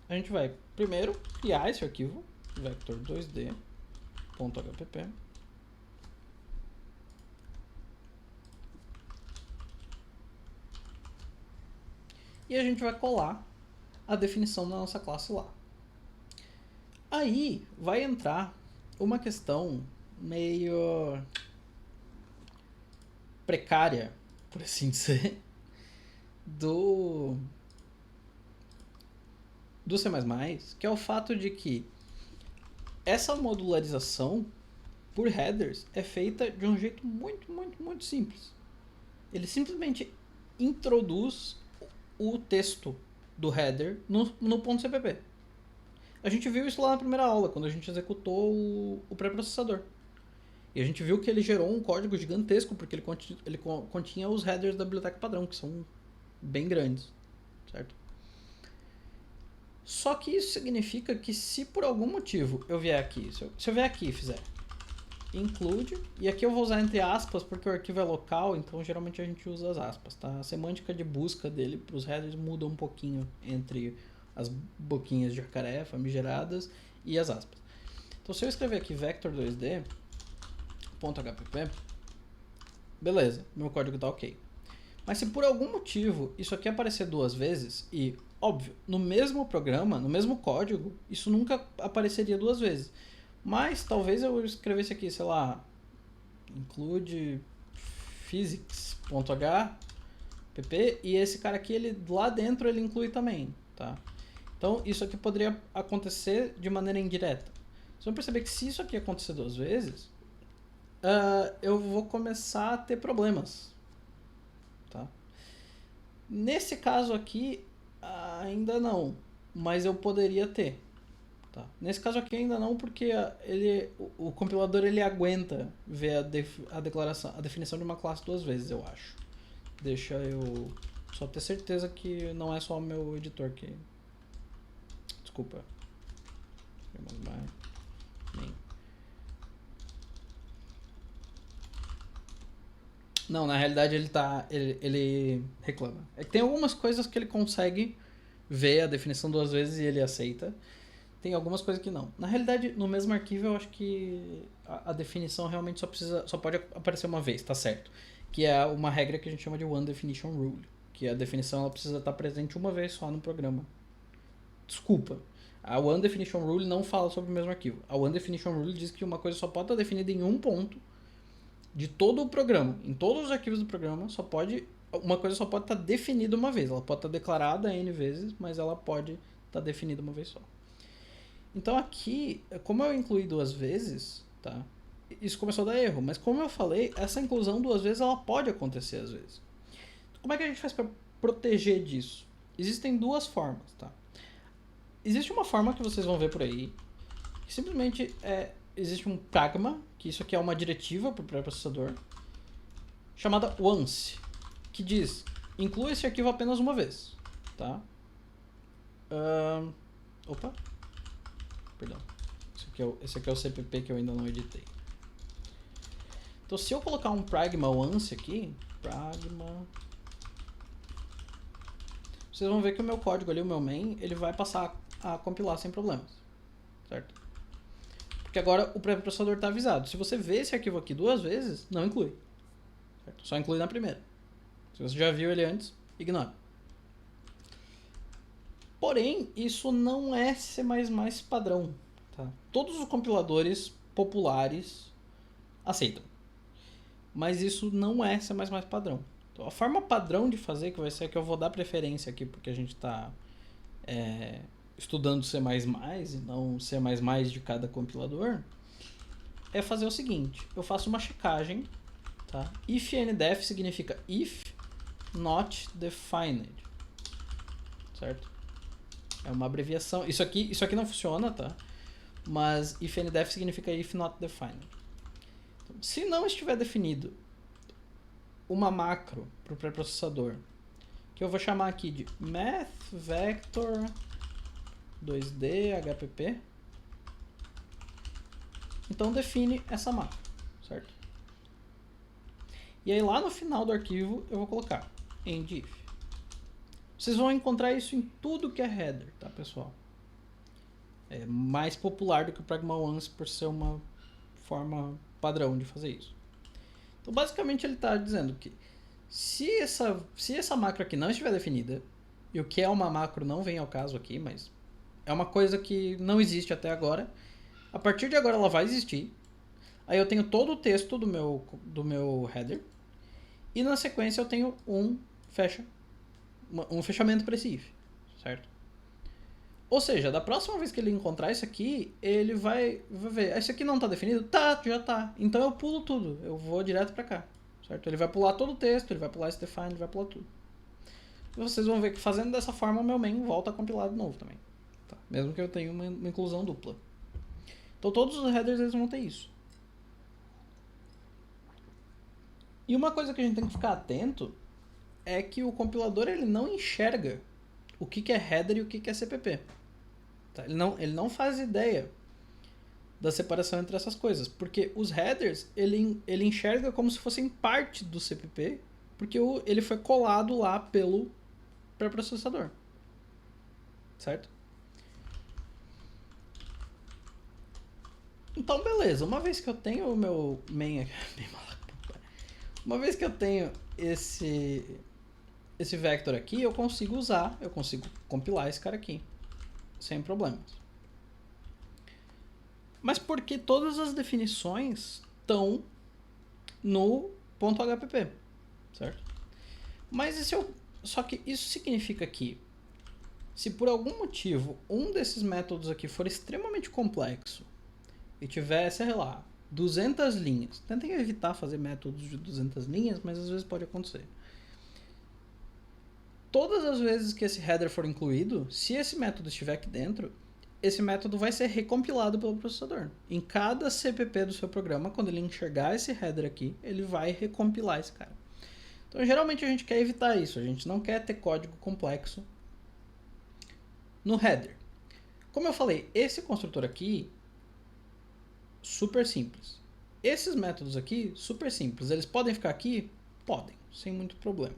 A gente vai primeiro criar esse arquivo, vector2d.hpp. E a gente vai colar a definição da nossa classe lá. Aí vai entrar uma questão meio precária, por assim dizer, do C++, que é o fato de que essa modularização por headers é feita de um jeito muito simples. Ele simplesmente introduz o texto do header no ponto .cpp. A gente viu isso lá na primeira aula, quando a gente executou o pré-processador. E a gente viu que ele gerou um código gigantesco, porque ele continha os headers da biblioteca padrão, que são bem grandes, certo? Só que isso significa que se por algum motivo eu vier aqui, se eu vier aqui e fizer include, e aqui eu vou usar entre aspas porque o arquivo é local, então geralmente a gente usa as aspas, tá? A semântica de busca dele para os headers muda um pouquinho entre as boquinhas de jacaré famigeradas e as aspas. Então se eu escrever aqui vector2d.hpp, beleza, meu código tá ok. Mas se por algum motivo isso aqui aparecer duas vezes, e óbvio, no mesmo programa, no mesmo código, isso nunca apareceria duas vezes. Mas talvez eu escrevesse aqui, sei lá, include physics.hpp e esse cara aqui, ele, lá dentro ele inclui também, tá? Então isso aqui poderia acontecer de maneira indireta. Vocês vão perceber que se isso aqui acontecer duas vezes, eu vou começar a ter problemas, tá? Nesse caso aqui, ainda não, mas eu poderia ter. Tá. Nesse caso aqui ainda não, porque o compilador ele aguenta ver a definição de uma classe duas vezes, eu acho. Deixa eu só ter certeza que não é só o meu editor que... Desculpa. Não, na realidade ele reclama. É que tem algumas coisas que ele consegue ver a definição duas vezes e ele aceita. Tem algumas coisas que não. Na realidade, no mesmo arquivo, eu acho que a definição realmente só pode aparecer uma vez, tá certo? Que é uma regra que a gente chama de One Definition Rule. Que a definição ela precisa estar presente uma vez só no programa. Desculpa. A One Definition Rule não fala sobre o mesmo arquivo. A One Definition Rule diz que uma coisa só pode estar definida em um ponto de todo o programa. Em todos os arquivos do programa, uma coisa só pode estar definida uma vez. Ela pode estar declarada N vezes, mas ela pode estar definida uma vez só. Então aqui, como eu incluí duas vezes, tá? Isso começou a dar erro, mas como eu falei, essa inclusão duas vezes ela pode acontecer às vezes. Então, como é que a gente faz para proteger disso? Existem duas formas, tá? Existe uma forma que vocês vão ver por aí, que simplesmente existe um pragma, que isso aqui é uma diretiva para o pré-processador, chamada once, que diz, inclua esse arquivo apenas uma vez, tá? Opa. Perdão. Esse aqui é o CPP que eu ainda não editei. Então, se eu colocar um pragma once aqui, vocês vão ver que o meu código ali, o meu main, ele vai passar a compilar sem problemas, certo? Porque agora o pré-processador está avisado. Se você vê esse arquivo aqui duas vezes, não inclui, certo? Só inclui na primeira. Se você já viu ele antes, ignora. Porém, isso não é C++ padrão. Tá? Todos os compiladores populares aceitam. Mas isso não é C++ padrão. Então, a forma padrão de fazer, que vai ser a que eu vou dar preferência aqui, porque a gente está estudando C++ e não C++ de cada compilador, é fazer o seguinte: eu faço uma checagem, tá? If ndef significa if not defined, certo? É uma abreviação. Isso aqui não funciona, tá? Mas if ndef significa if not defined. Então, se não estiver definido uma macro para o pré-processador, que eu vou chamar aqui de math vector 2D hpp, então define essa macro, certo? E aí lá no final do arquivo eu vou colocar endif. Vocês vão encontrar isso em tudo que é header, tá, pessoal? É mais popular do que o Pragma Once por ser uma forma padrão de fazer isso. Então basicamente ele está dizendo que se essa macro aqui não estiver definida, e o que é uma macro não vem ao caso aqui, mas é uma coisa que não existe até agora, a partir de agora ela vai existir. Aí eu tenho todo o texto do meu header, e na sequência eu tenho um fechamento para esse if, certo? Ou seja, da próxima vez que ele encontrar isso aqui, ele vai ver, isso aqui não está definido? Tá, já tá. Então eu pulo tudo, eu vou direto para cá, certo? Ele vai pular todo o texto, ele vai pular esse define, ele vai pular tudo. E vocês vão ver que fazendo dessa forma o meu main volta a compilar de novo também, tá? Mesmo que eu tenha uma inclusão dupla. Então todos os headers eles vão ter isso. E uma coisa que a gente tem que ficar atento é que o compilador ele não enxerga o que é header e o que é CPP. Tá? Ele não faz ideia da separação entre essas coisas, porque os headers ele enxerga como se fossem parte do CPP, porque ele foi colado lá pelo pré-processador, certo? Então beleza, uma vez que eu tenho o meu main aqui, uma vez que eu tenho esse vector aqui, eu consigo compilar esse cara aqui, sem problemas. Mas porque todas as definições estão no .hpp, certo? Mas só que isso significa que, se por algum motivo um desses métodos aqui for extremamente complexo e tiver, sei lá, 200 linhas, tentem evitar fazer métodos de 200 linhas, mas às vezes pode acontecer. Todas as vezes que esse header for incluído, se esse método estiver aqui dentro, esse método vai ser recompilado pelo processador. Em cada CPP do seu programa, quando ele enxergar esse header aqui, ele vai recompilar esse cara. Então, geralmente a gente quer evitar isso. A gente não quer ter código complexo no header. Como eu falei, esse construtor aqui, super simples. Esses métodos aqui, super simples. Eles podem ficar aqui? Podem, sem muito problema.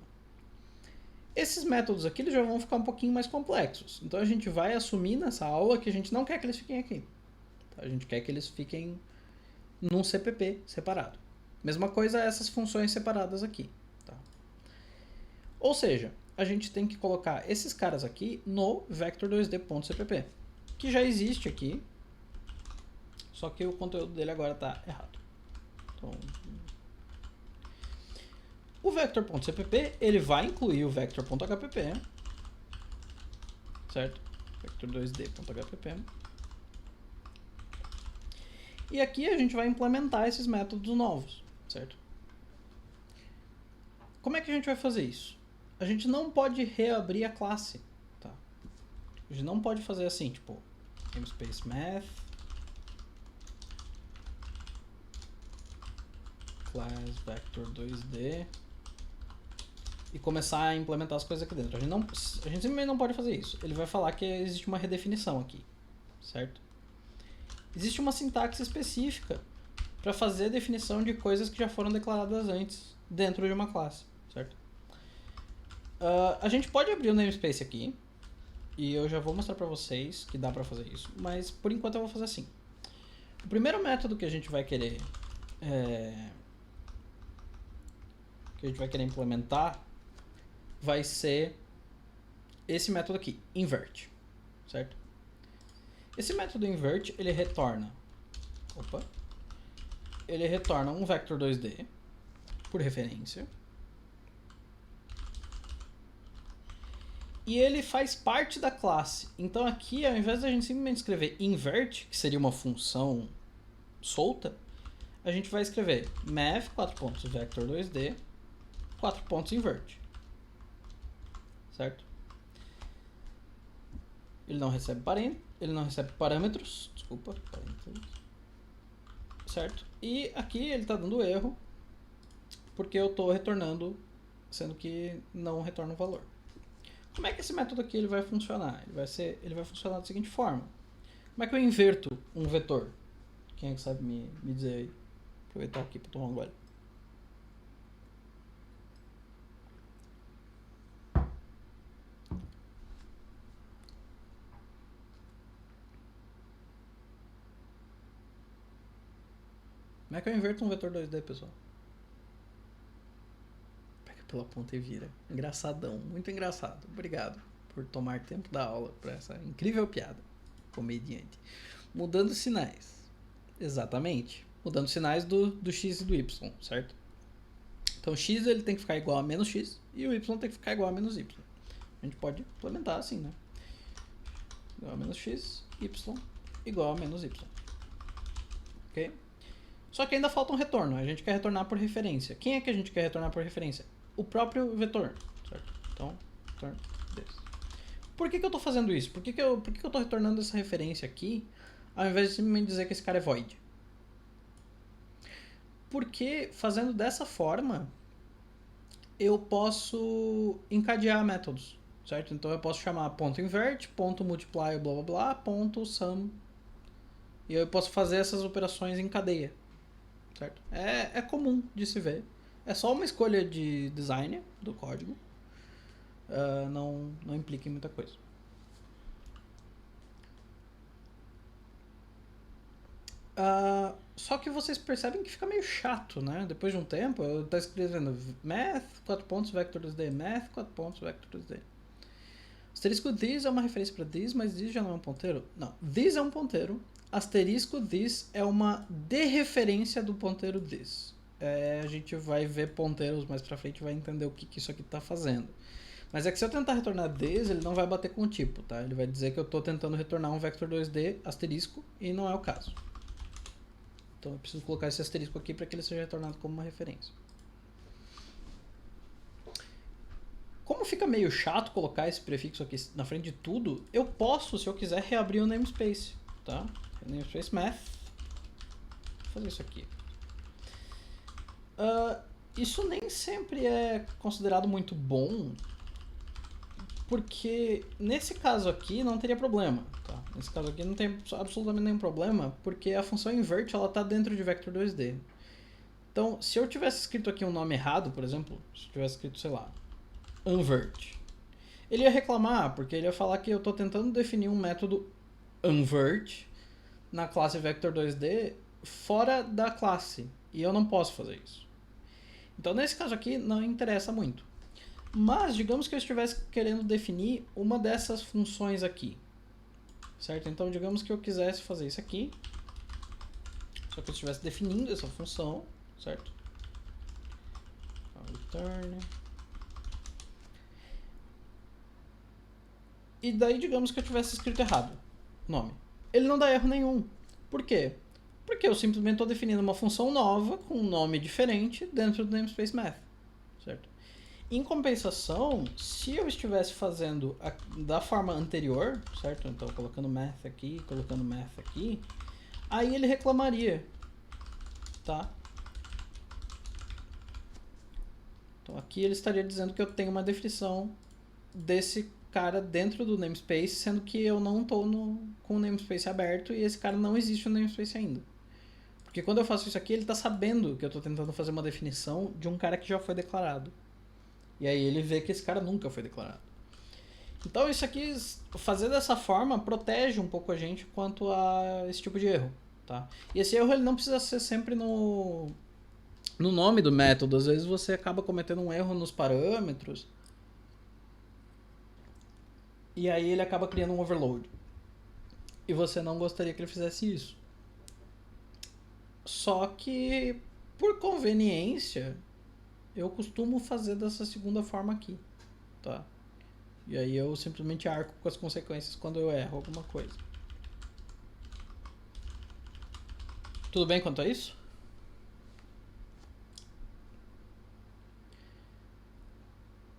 Esses métodos aqui eles já vão ficar um pouquinho mais complexos. Então a gente vai assumir nessa aula que a gente não quer que eles fiquem aqui. A gente quer que eles fiquem num CPP separado. Mesma coisa essas funções separadas aqui. Tá? Ou seja, a gente tem que colocar esses caras aqui no vector2d.cpp, que já existe aqui, só que o conteúdo dele agora está errado. Então, o vector.cpp, ele vai incluir o vector.hpp, certo? Vector2d.hpp. E aqui a gente vai implementar esses métodos novos, certo? Como é que a gente vai fazer isso? A gente não pode reabrir a classe, tá? A gente não pode fazer assim, tipo, namespace math, class vector2d, e começar a implementar as coisas aqui dentro. A gente simplesmente não pode fazer isso. Ele vai falar que existe uma redefinição aqui, certo? Existe uma sintaxe específica para fazer a definição de coisas que já foram declaradas antes dentro de uma classe, certo? A gente pode abrir o namespace aqui, e eu já vou mostrar para vocês que dá para fazer isso, mas por enquanto eu vou fazer assim. O primeiro método que a gente vai querer implementar vai ser esse método aqui, invert, certo? Esse método invert, ele retorna um vector 2D por referência, e ele faz parte da classe. Então aqui, ao invés da gente simplesmente escrever invert, que seria uma função solta, a gente vai escrever math, 4 pontos, vector 2D, 4 pontos invert. Certo? Ele não recebe parâmetros, desculpa, parênteses. Certo? E aqui ele está dando erro, porque eu estou retornando, sendo que não retorna o valor. Como é que esse método aqui ele vai funcionar? Ele vai funcionar da seguinte forma. Como é que eu inverto um vetor? Quem é que sabe me dizer aí? Aproveitar aqui para tomar um gole. Como é que eu inverto um vetor 2D, pessoal? Pega pela ponta e vira. Engraçadão, muito engraçado. Obrigado por tomar tempo da aula para essa incrível piada. Comediante. Mudando sinais. Exatamente. Mudando sinais do x e do y, certo? Então x ele tem que ficar igual a menos x e o y tem que ficar igual a menos y. A gente pode implementar assim, né? Igual a menos x, y igual a menos y. Ok? Só que ainda falta um retorno. A gente quer retornar por referência. Quem é que a gente quer retornar por referência? O próprio vetor, certo? Então, retorno desse. Por que eu estou fazendo isso? Por que eu estou retornando essa referência aqui, ao invés de simplesmente dizer que esse cara é void? Porque fazendo dessa forma, eu posso encadear métodos, certo? Então eu posso chamar ponto invert, ponto multiply, blá blá blá, ponto sum. E eu posso fazer essas operações em cadeia, certo? É comum de se ver. É só uma escolha de design do código. Não implica em muita coisa. Só que vocês percebem que fica meio chato, né? Depois de um tempo, eu tô escrevendo math, 4 pontos, vector 2D, math, 4 pontos, vector 2D. Asterisco this é uma referência para this, mas this já não é um ponteiro? Não, this é um ponteiro. Asterisco this é uma dereferência do ponteiro this. A gente vai ver ponteiros mais pra frente e vai entender o que isso aqui tá fazendo. Mas é que se eu tentar retornar this, ele não vai bater com o tipo, tá? Ele vai dizer que eu tô tentando retornar um vector 2D asterisco e não é o caso. Então eu preciso colocar esse asterisco aqui para que ele seja retornado como uma referência. Como fica meio chato colocar esse prefixo aqui na frente de tudo, eu posso, se eu quiser, reabrir o namespace, tá? Namespace math. Vou fazer isso aqui. Isso nem sempre é considerado muito bom, porque nesse caso aqui não teria problema, tá? Nesse caso aqui não tem absolutamente nenhum problema, porque a função invert ela está dentro de vector 2D. Então, se eu tivesse escrito aqui um nome errado, por exemplo, se eu tivesse escrito, sei lá, unvert, ele ia reclamar, porque ele ia falar que eu estou tentando definir um método unvert na classe vector 2D fora da classe, e eu não posso fazer isso. Então, nesse caso aqui, não interessa muito. Mas, digamos que eu estivesse querendo definir uma dessas funções aqui, certo? Então, digamos que eu quisesse fazer isso aqui, só que eu estivesse definindo essa função, certo? Return. E daí, digamos que eu tivesse escrito errado o nome. Ele não dá erro nenhum. Por quê? Porque eu simplesmente estou definindo uma função nova com um nome diferente dentro do namespace math, certo? Em compensação, se eu estivesse fazendo da forma anterior, certo? Então, colocando math aqui, colocando math aqui, aí ele reclamaria, tá? Então, aqui ele estaria dizendo que eu tenho uma definição desse cara dentro do namespace, sendo que eu não estou com o namespace aberto e esse cara não existe no namespace ainda. Porque quando eu faço isso aqui, ele está sabendo que eu estou tentando fazer uma definição de um cara que já foi declarado. E aí ele vê que esse cara nunca foi declarado. Então isso aqui, fazer dessa forma, protege um pouco a gente quanto a esse tipo de erro, tá? E esse erro ele não precisa ser sempre no nome do método. Às vezes você acaba cometendo um erro nos parâmetros e aí ele acaba criando um overload. E você não gostaria que ele fizesse isso. Só que, por conveniência, eu costumo fazer dessa segunda forma aqui, tá? E aí eu simplesmente arco com as consequências quando eu erro alguma coisa. Tudo bem quanto a isso?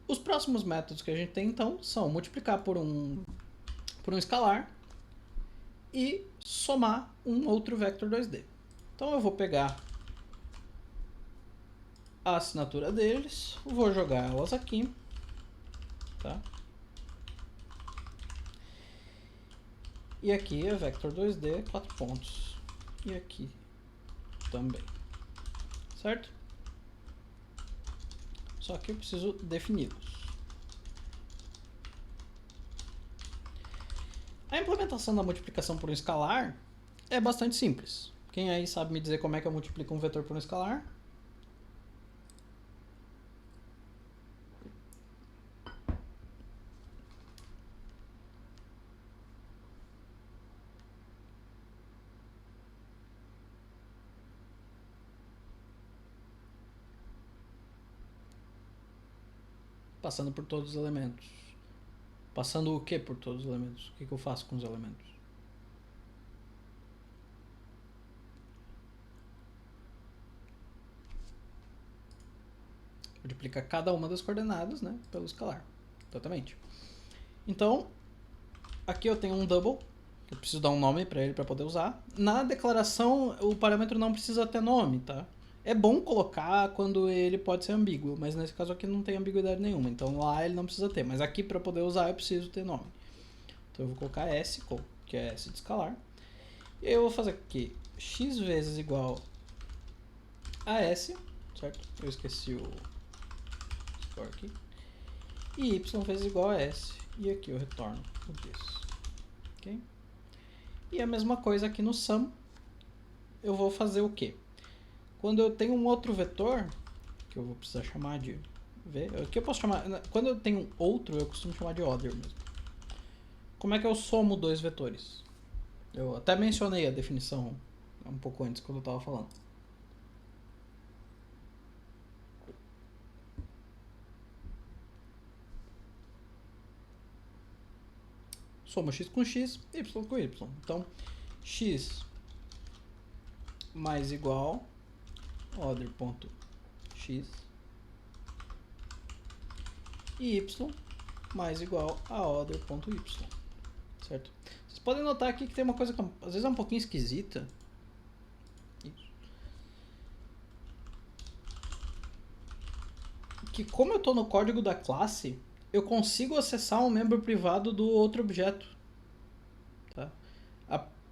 Os próximos métodos que a gente tem então são multiplicar por um escalar e somar um outro vector 2D. Então eu vou pegar a assinatura deles, vou jogar elas aqui, tá? E aqui é vector 2D, 4 pontos. E aqui também, certo? Só que eu preciso defini-los. A implementação da multiplicação por um escalar é bastante simples. Quem aí sabe me dizer como é que eu multiplico um vetor por um escalar? Passando por todos os elementos. Passando o que por todos os elementos? O que eu faço com os elementos? Multiplica cada uma das coordenadas, né, pelo escalar. Exatamente. Então, aqui eu tenho um double. Eu preciso dar um nome para ele para poder usar. Na declaração, o parâmetro não precisa ter nome, tá? É bom colocar quando ele pode ser ambíguo, mas nesse caso aqui não tem ambiguidade nenhuma. Então lá ele não precisa ter, mas aqui para poder usar eu preciso ter nome. Então eu vou colocar S, que é S de escalar. E aí eu vou fazer aqui x vezes igual a S, certo? Eu esqueci o score aqui. E y vezes igual a S. E aqui eu retorno o this. Ok? E a mesma coisa aqui no sum. Eu vou fazer o quê? Quando eu tenho um outro vetor, que eu vou precisar chamar de v, que eu posso chamar, quando eu tenho outro, eu costumo chamar de order mesmo. Como é que eu somo dois vetores? Eu até mencionei a definição um pouco antes, quando eu estava falando. Soma x com x, y com y. Então, x mais igual order.x e y mais igual a order.y, certo? Vocês podem notar aqui que tem uma coisa que às vezes é um pouquinho esquisita. Isso. Que como eu estou no código da classe, eu consigo acessar um membro privado do outro objeto. Tá?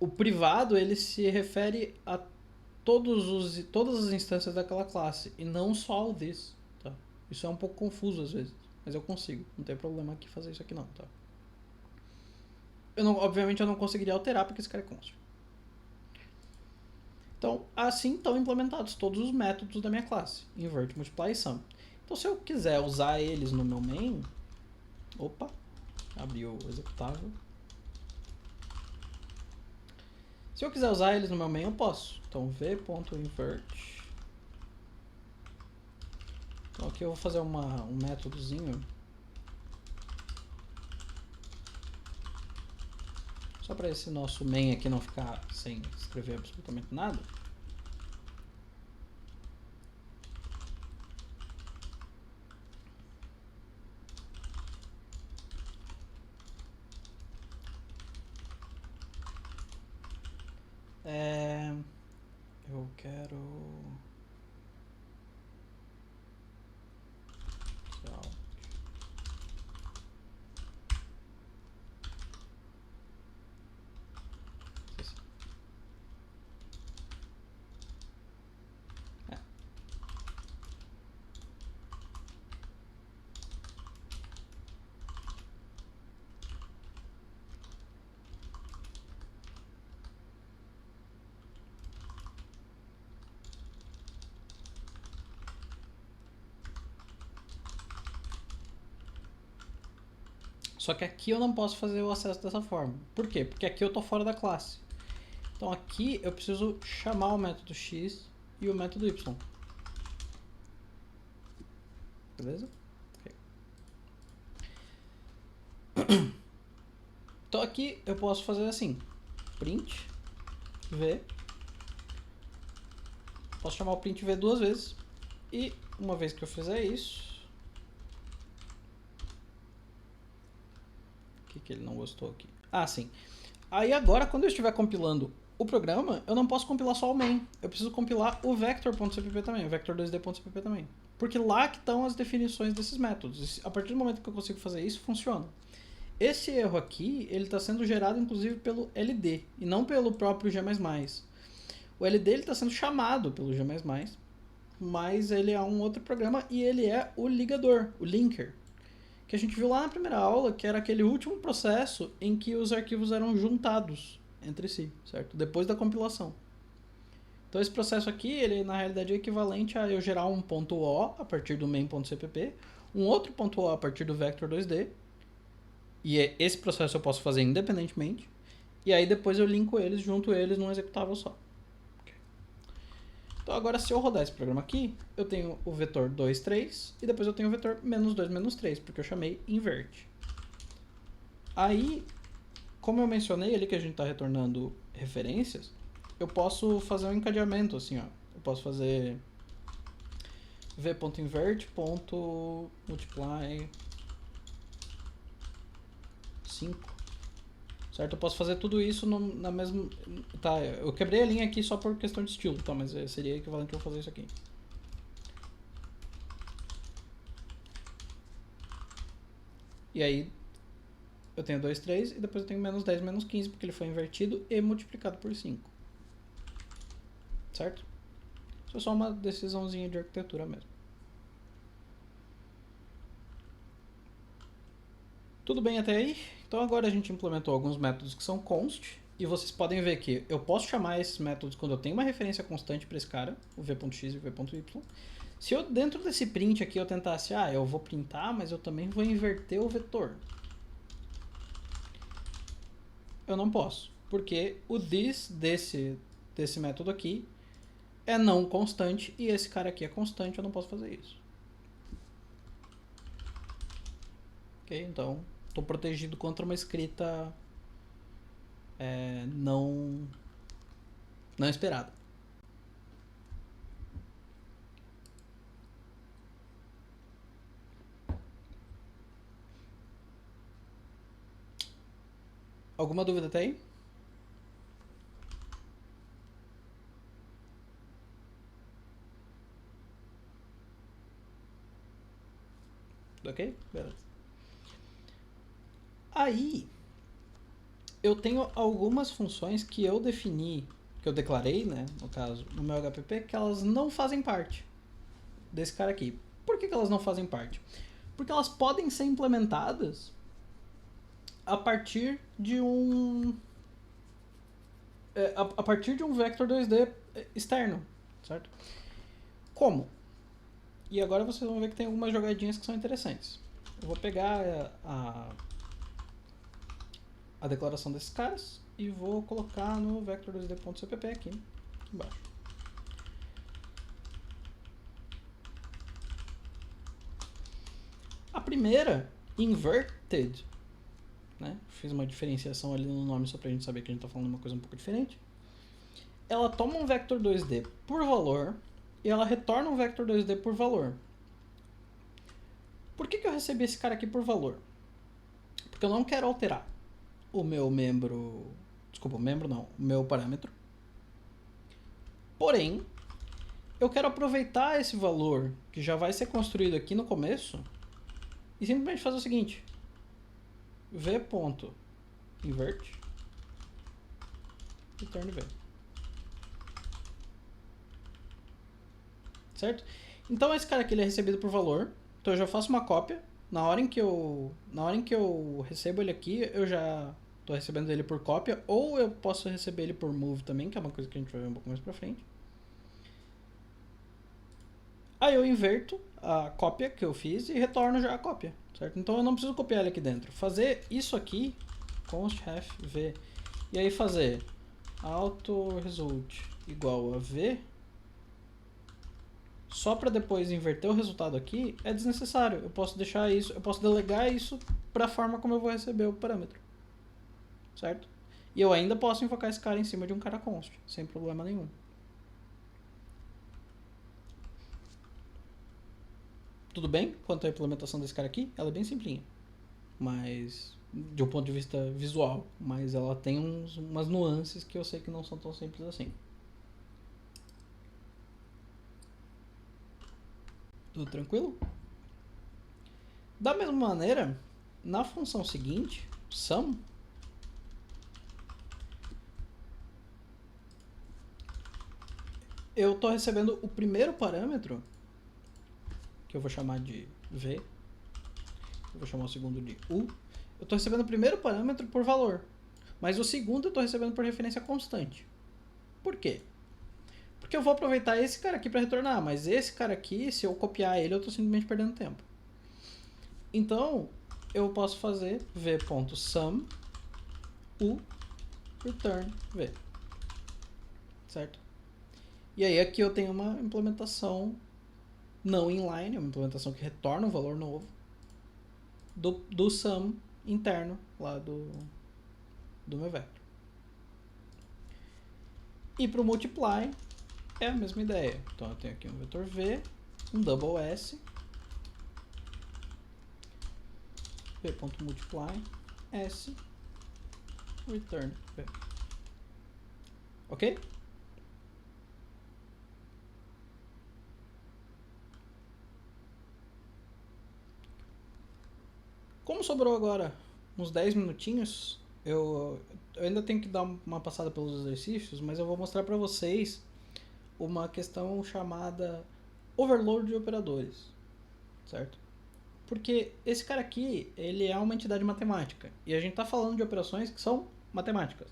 O privado ele se refere a todas as instâncias daquela classe e não só ao this. Tá? Isso é um pouco confuso às vezes, mas eu consigo. Não tem problema aqui fazer isso aqui não. Tá? Obviamente eu não conseguiria alterar porque esse cara é const. Então, assim estão implementados todos os métodos da minha classe, invert, multiply e sum. Então, se eu quiser usar eles no meu main, opa, abriu o executável. Se eu quiser usar eles no meu main, eu posso. Então, v.invert. Então, aqui eu vou fazer um métodozinho. Só para esse nosso main aqui não ficar sem escrever absolutamente nada. Eu quero... Só que aqui eu não posso fazer o acesso dessa forma. Por quê? Porque aqui eu estou fora da classe. Então aqui eu preciso chamar o método x e o método y. Beleza? Okay. Então aqui eu posso fazer assim, print v, posso chamar o print v duas vezes, e uma vez que eu fizer isso, o que ele não gostou aqui? Ah, sim. Aí agora, quando eu estiver compilando o programa, eu não posso compilar só o main, eu preciso compilar o vector.cpp também, o vector2d.cpp também. Porque lá que estão as definições desses métodos. A partir do momento que eu consigo fazer isso, funciona. Esse erro aqui, ele está sendo gerado inclusive pelo LD, e não pelo próprio G++. O LD está sendo chamado pelo G++, mas ele é um outro programa e ele é o ligador, o linker, que a gente viu lá na primeira aula, que era aquele último processo em que os arquivos eram juntados entre si, certo? Depois da compilação. Então esse processo aqui, ele na realidade é equivalente a eu gerar um ponto .o a partir do main.cpp, um outro ponto .o a partir do vector2d, e esse processo eu posso fazer independentemente, e aí depois eu linko eles, junto eles num executável só. Então agora se eu rodar esse programa aqui, eu tenho o vetor 2, 3, e depois eu tenho o vetor -2, -3, porque eu chamei invert. Aí, como eu mencionei ali que a gente está retornando referências, eu posso fazer um encadeamento assim, ó. Eu posso fazer v.invert.multiply 5. Certo? Eu posso fazer tudo isso na mesma... Tá, eu quebrei a linha aqui só por questão de estilo, tá? Mas seria equivalente a eu fazer isso aqui. E aí, eu tenho 2, 3, e depois eu tenho -10, -15, porque ele foi invertido e multiplicado por 5. Certo? Isso é só uma decisãozinha de arquitetura mesmo. Tudo bem até aí? Então agora a gente implementou alguns métodos que são const, e vocês podem ver que eu posso chamar esses métodos quando eu tenho uma referência constante para esse cara, o v.x e o v.y. Se eu dentro desse print aqui eu tentasse, eu vou printar, mas eu também vou inverter o vetor. Eu não posso, porque o this desse método aqui é não constante e esse cara aqui é constante, eu não posso fazer isso. Ok? Então, estou protegido contra uma escrita não esperada. Alguma dúvida até aí? Ok? Beleza. Aí, eu tenho algumas funções que eu defini, que eu declarei, né, no caso, no meu HPP, que elas não fazem parte desse cara aqui. Por que elas não fazem parte? Porque elas podem ser implementadas a partir de um a partir de um vector 2D externo, certo? Como? E agora vocês vão ver que tem algumas jogadinhas que são interessantes. Eu vou pegar a declaração desses caras e vou colocar no vector2d.cpp aqui embaixo. A primeira, inverted, né? Fiz uma diferenciação ali no nome só pra gente saber que a gente tá falando uma coisa um pouco diferente. Ela toma um vector 2D por valor e ela retorna um vector 2D por valor. Por que eu recebi esse cara aqui por valor? Porque eu não quero alterar o meu membro... Desculpa, membro não, o meu parâmetro. Porém, eu quero aproveitar esse valor que já vai ser construído aqui no começo e simplesmente fazer o seguinte: v.invert return v. Certo? Então esse cara aqui ele é recebido por valor. Então eu já faço uma cópia. Na hora em que eu recebo ele aqui, eu já estou recebendo ele por cópia. Ou eu posso receber ele por move também, que é uma coisa que a gente vai ver um pouco mais pra frente. Aí eu inverto a cópia que eu fiz e retorno já a cópia, certo? Então eu não preciso copiar ele aqui dentro. Fazer isso aqui, const ref v, e aí fazer autoResult igual a v, só para depois inverter o resultado aqui, é desnecessário. Eu posso deixar isso, eu posso delegar isso para a forma como eu vou receber o parâmetro, certo? E eu ainda posso invocar esse cara em cima de um cara const, sem problema nenhum. Tudo bem quanto à implementação desse cara aqui? Ela é bem simplinha, mas de um ponto de vista visual, mas ela tem umas nuances que eu sei que não são tão simples assim. Tudo tranquilo? Da mesma maneira, na função seguinte, sum, eu estou recebendo o primeiro parâmetro, que eu vou chamar de v, eu vou chamar o segundo de u. Eu estou recebendo o primeiro parâmetro por valor, mas o segundo eu estou recebendo por referência constante. Por quê? Porque eu vou aproveitar esse cara aqui para retornar, mas esse cara aqui, se eu copiar ele, eu estou simplesmente perdendo tempo. Então, eu posso fazer v.sum u return v, certo? E aí aqui eu tenho uma implementação não inline, uma implementação que retorna um valor novo do sum interno lá do meu vector. E para o multiply é a mesma ideia. Então eu tenho aqui um vetor v, um double s, v.multiply s return v. Ok? Como sobrou agora uns 10 minutinhos, eu ainda tenho que dar uma passada pelos exercícios, mas eu vou mostrar para vocês uma questão chamada overload de operadores, certo? Porque esse cara aqui, ele é uma entidade matemática, e a gente está falando de operações que são matemáticas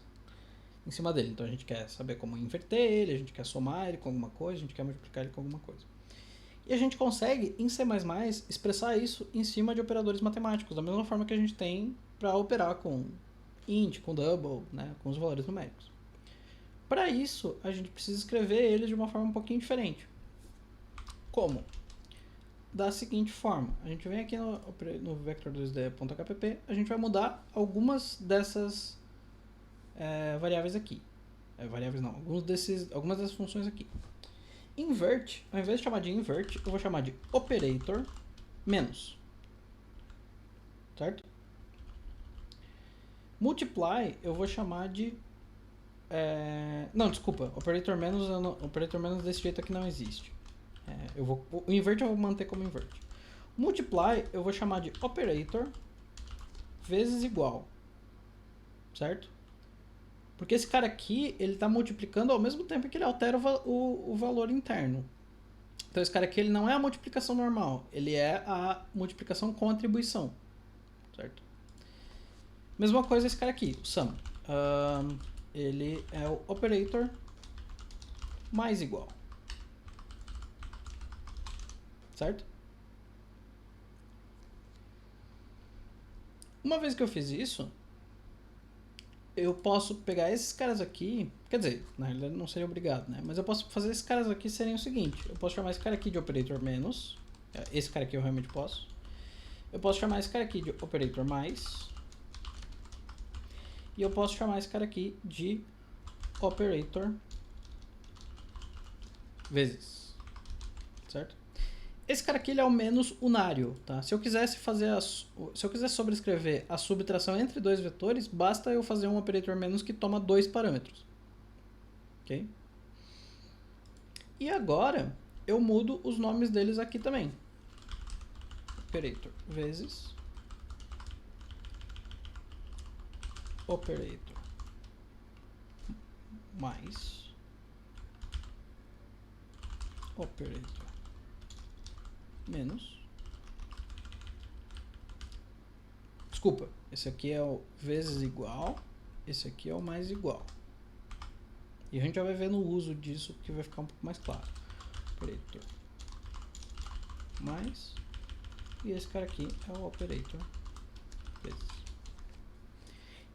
em cima dele. Então a gente quer saber como inverter ele, a gente quer somar ele com alguma coisa, a gente quer multiplicar ele com alguma coisa. E a gente consegue, em C++, expressar isso em cima de operadores matemáticos, da mesma forma que a gente tem para operar com int, com double, né, com os valores numéricos. Para isso, a gente precisa escrever eles de uma forma um pouquinho diferente. Como? Da seguinte forma, a gente vem aqui no vector2d.kpp, a gente vai mudar algumas dessas variáveis aqui. Variáveis não, algumas dessas funções aqui. Invert, ao invés de chamar de invert, eu vou chamar de operator menos. Certo? Multiply, eu vou chamar de... não, desculpa. Operator menos desse jeito aqui não existe. O invert eu vou manter como invert. Multiply, eu vou chamar de operator vezes igual. Certo? Porque esse cara aqui, ele está multiplicando ao mesmo tempo que ele altera o valor interno. Então esse cara aqui, ele não é a multiplicação normal, ele é a multiplicação com atribuição. Certo? Mesma coisa esse cara aqui, o sum. Ele é o operator mais igual. Certo? Uma vez que eu fiz isso, eu posso pegar esses caras aqui, quer dizer, na realidade não seria obrigado, né? Mas eu posso fazer esses caras aqui serem o seguinte, eu posso chamar esse cara aqui de operator menos, esse cara aqui eu realmente posso. Eu posso chamar esse cara aqui de operator mais, e eu posso chamar esse cara aqui de operator vezes, certo? Esse cara aqui ele é o menos unário, tá? Se eu quisesse sobrescrever a subtração entre dois vetores, basta eu fazer um operator menos que toma dois parâmetros. Ok? E agora eu mudo os nomes deles aqui também. Operator vezes operator mais operator menos. Desculpa, esse aqui é o vezes igual, esse aqui é o mais igual. E a gente já vai ver no uso disso que vai ficar um pouco mais claro. Operator mais, e esse cara aqui é o operator vezes.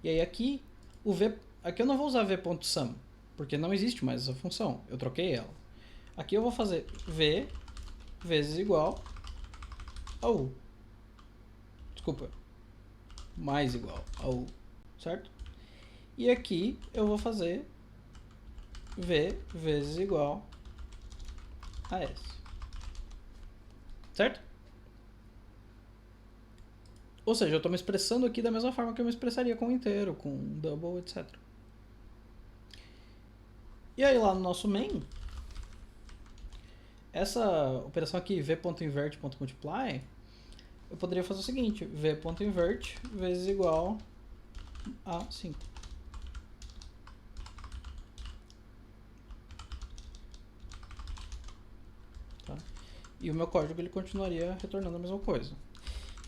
E aí aqui, aqui eu não vou usar v.sum, porque não existe mais essa função, eu troquei ela. Aqui eu vou fazer v vezes igual a u. Desculpa. mais igual a U, certo? E aqui eu vou fazer V vezes igual a S, certo? Ou seja, eu estou me expressando aqui da mesma forma que eu me expressaria com inteiro, com double, etc. E aí lá no nosso main, essa operação aqui, v.invert.multiply, eu poderia fazer o seguinte, v.invert vezes igual a 5. Tá? E o meu código ele continuaria retornando a mesma coisa.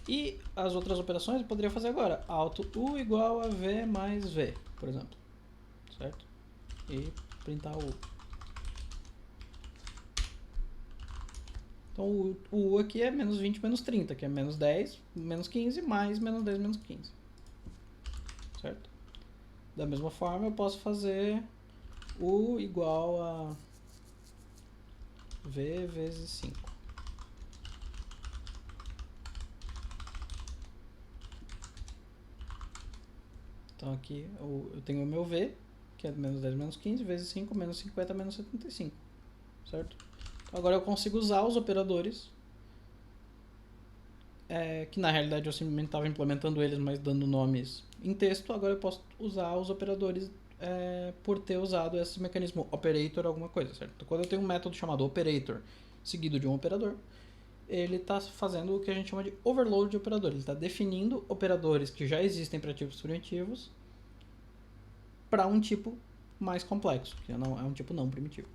E as outras operações eu poderia fazer agora. Auto U igual a V mais V, por exemplo. Certo? E printar o U. Então o U aqui é menos 20 menos 30, que é menos 10 menos 15 mais menos 10 menos 15. Certo? Da mesma forma eu posso fazer U igual a V vezes 5. Então aqui eu tenho o meu V, que é menos 10 menos 15, vezes 5, menos 50 menos 75. Certo? Então agora eu consigo usar os operadores, que na realidade eu simplesmente estava implementando eles, mas dando nomes em texto. Agora eu posso usar os operadores por ter usado esse mecanismo operator alguma coisa, certo? Então, quando eu tenho um método chamado operator seguido de um operador, ele está fazendo o que a gente chama de overload de operador. Ele está definindo operadores que já existem para tipos primitivos para um tipo mais complexo, que é um tipo não primitivo.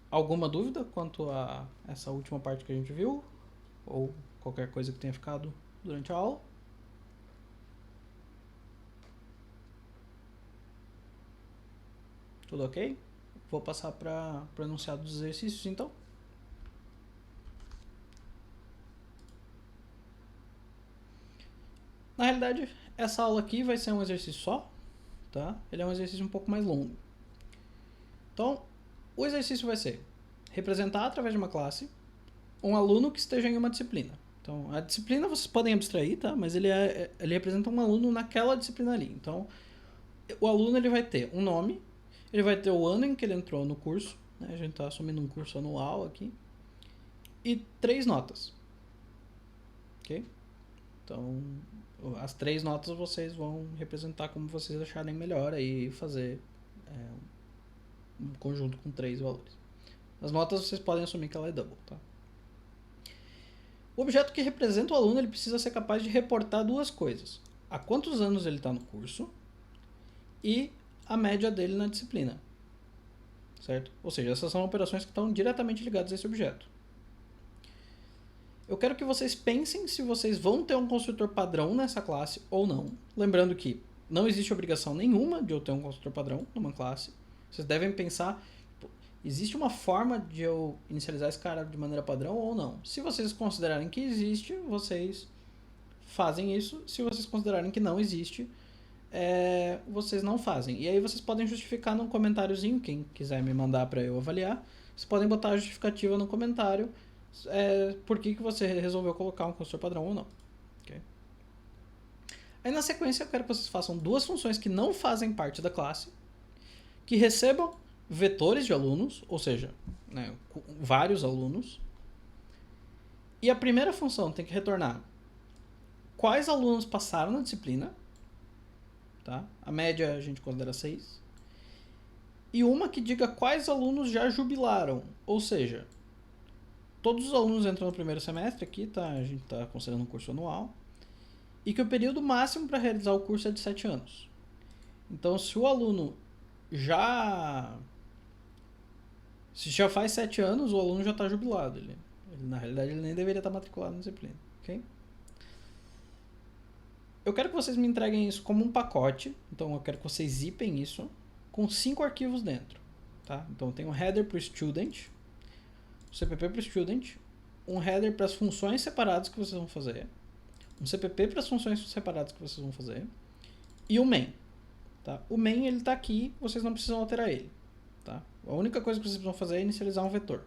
Alguma dúvida quanto a essa última parte que a gente viu? Ou qualquer coisa que tenha ficado durante a aula? Tudo ok? Vou passar para o enunciado dos exercícios, então. Na realidade, essa aula aqui vai ser um exercício só, tá? Ele é um exercício um pouco mais longo. Então, o exercício vai ser representar através de uma classe um aluno que esteja em uma disciplina. Então, a disciplina vocês podem abstrair, tá? Mas ele representa um aluno naquela disciplina ali. Então, o aluno ele vai ter um nome, ele vai ter o ano em que ele entrou no curso, né? A gente está assumindo um curso anual aqui, e 3 notas. Ok? Então, as 3 notas vocês vão representar como vocês acharem melhor aí, fazer um conjunto com 3 valores. As notas vocês podem assumir que ela é double, tá? O objeto que representa o aluno ele precisa ser capaz de reportar 2 coisas: há quantos anos ele está no curso e a média dele na disciplina. Certo? Ou seja, essas são operações que estão diretamente ligadas a esse objeto. Eu quero que vocês pensem se vocês vão ter um construtor padrão nessa classe ou não. Lembrando que não existe obrigação nenhuma de eu ter um construtor padrão numa classe. Vocês devem pensar, existe uma forma de eu inicializar esse cara de maneira padrão ou não? Se vocês considerarem que existe, vocês fazem isso. Se vocês considerarem que não existe, vocês não fazem. E aí vocês podem justificar num comentáriozinho, quem quiser me mandar para eu avaliar, vocês podem botar a justificativa no comentário por que você resolveu colocar um construtor padrão ou não. Okay? Aí na sequência eu quero que vocês façam 2 funções que não fazem parte da classe, que recebam vetores de alunos, ou seja, né, vários alunos. E a primeira função tem que retornar quais alunos passaram na disciplina. Tá? A média a gente considera 6. E uma que diga quais alunos já jubilaram. Ou seja, todos os alunos entram no primeiro semestre aqui, tá? A gente está considerando um curso anual. E que o período máximo para realizar o curso é de 7 anos. Então, se o aluno se já faz 7 anos, o aluno já está jubilado. Ele, na realidade, ele nem deveria estar matriculado na disciplina. Ok? Eu quero que vocês me entreguem isso como um pacote. Então, eu quero que vocês zipem isso com 5 arquivos dentro. Tá? Então, eu tenho um header para o student, um CPP para o student, um header para as funções separadas que vocês vão fazer, um CPP para as funções separadas que vocês vão fazer e o main. Tá? O main ele está aqui, vocês não precisam alterar ele. Tá? A única coisa que vocês precisam fazer é inicializar um vetor.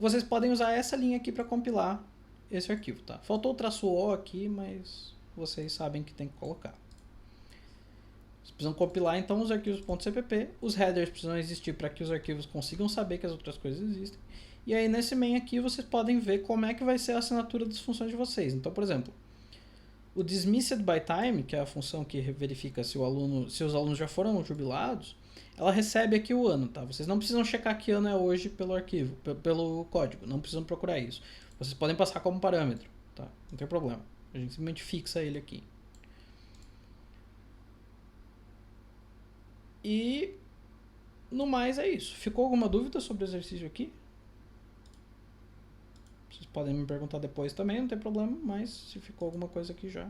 Vocês podem usar essa linha aqui para compilar esse arquivo, tá? Faltou o traço O aqui, mas vocês sabem que tem que colocar. Vocês precisam compilar então os arquivos .cpp, os headers precisam existir para que os arquivos consigam saber que as outras coisas existem. E aí nesse main aqui vocês podem ver como é que vai ser a assinatura das funções de vocês. Então, por exemplo, o dismissed by time, que é a função que verifica se os alunos já foram jubilados, ela recebe aqui o ano, tá? Vocês não precisam checar que ano é hoje pelo arquivo, pelo código, não precisam procurar isso. Vocês podem passar como parâmetro, tá? Não tem problema. A gente simplesmente fixa ele aqui. E no mais é isso. Ficou alguma dúvida sobre o exercício aqui? Vocês podem me perguntar depois também, não tem problema, mas se ficou alguma coisa aqui já.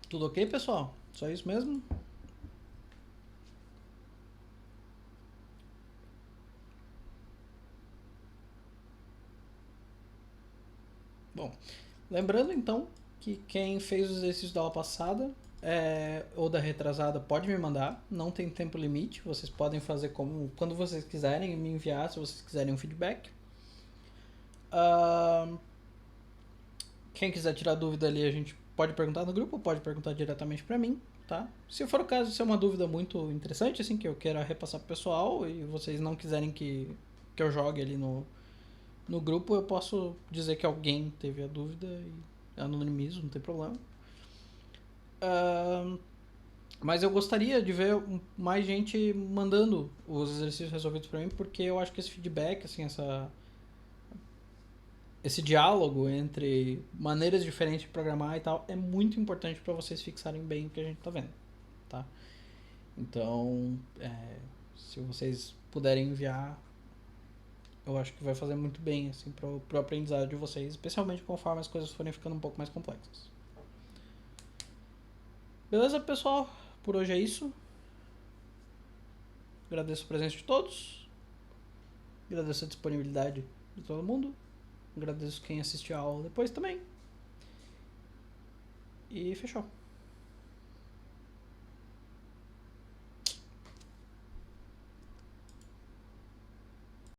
Tudo ok, pessoal? Só isso mesmo? Bom, lembrando então que quem fez os exercícios da aula passada ou da retrasada pode me mandar, não tem tempo limite, vocês podem fazer como quando vocês quiserem me enviar, se vocês quiserem um feedback. Quem quiser tirar dúvida ali, a gente pode perguntar no grupo, pode perguntar diretamente pra mim, tá? Se for o caso, se é uma dúvida muito interessante, assim, que eu queira repassar pro pessoal e vocês não quiserem que eu jogue ali no grupo, eu posso dizer que alguém teve a dúvida e anonimizo, não tem problema. Mas eu gostaria de ver mais gente mandando os exercícios resolvidos pra mim, porque eu acho que esse feedback, assim, esse diálogo entre maneiras diferentes de programar e tal é muito importante para vocês fixarem bem o que a gente tá vendo, tá? Então, se vocês puderem enviar, eu acho que vai fazer muito bem, assim, pro aprendizado de vocês, especialmente conforme as coisas forem ficando um pouco mais complexas. Beleza, pessoal? Por hoje é isso. Agradeço a presença de todos. Agradeço a disponibilidade de todo mundo. Agradeço quem assistiu a aula depois também. E fechou.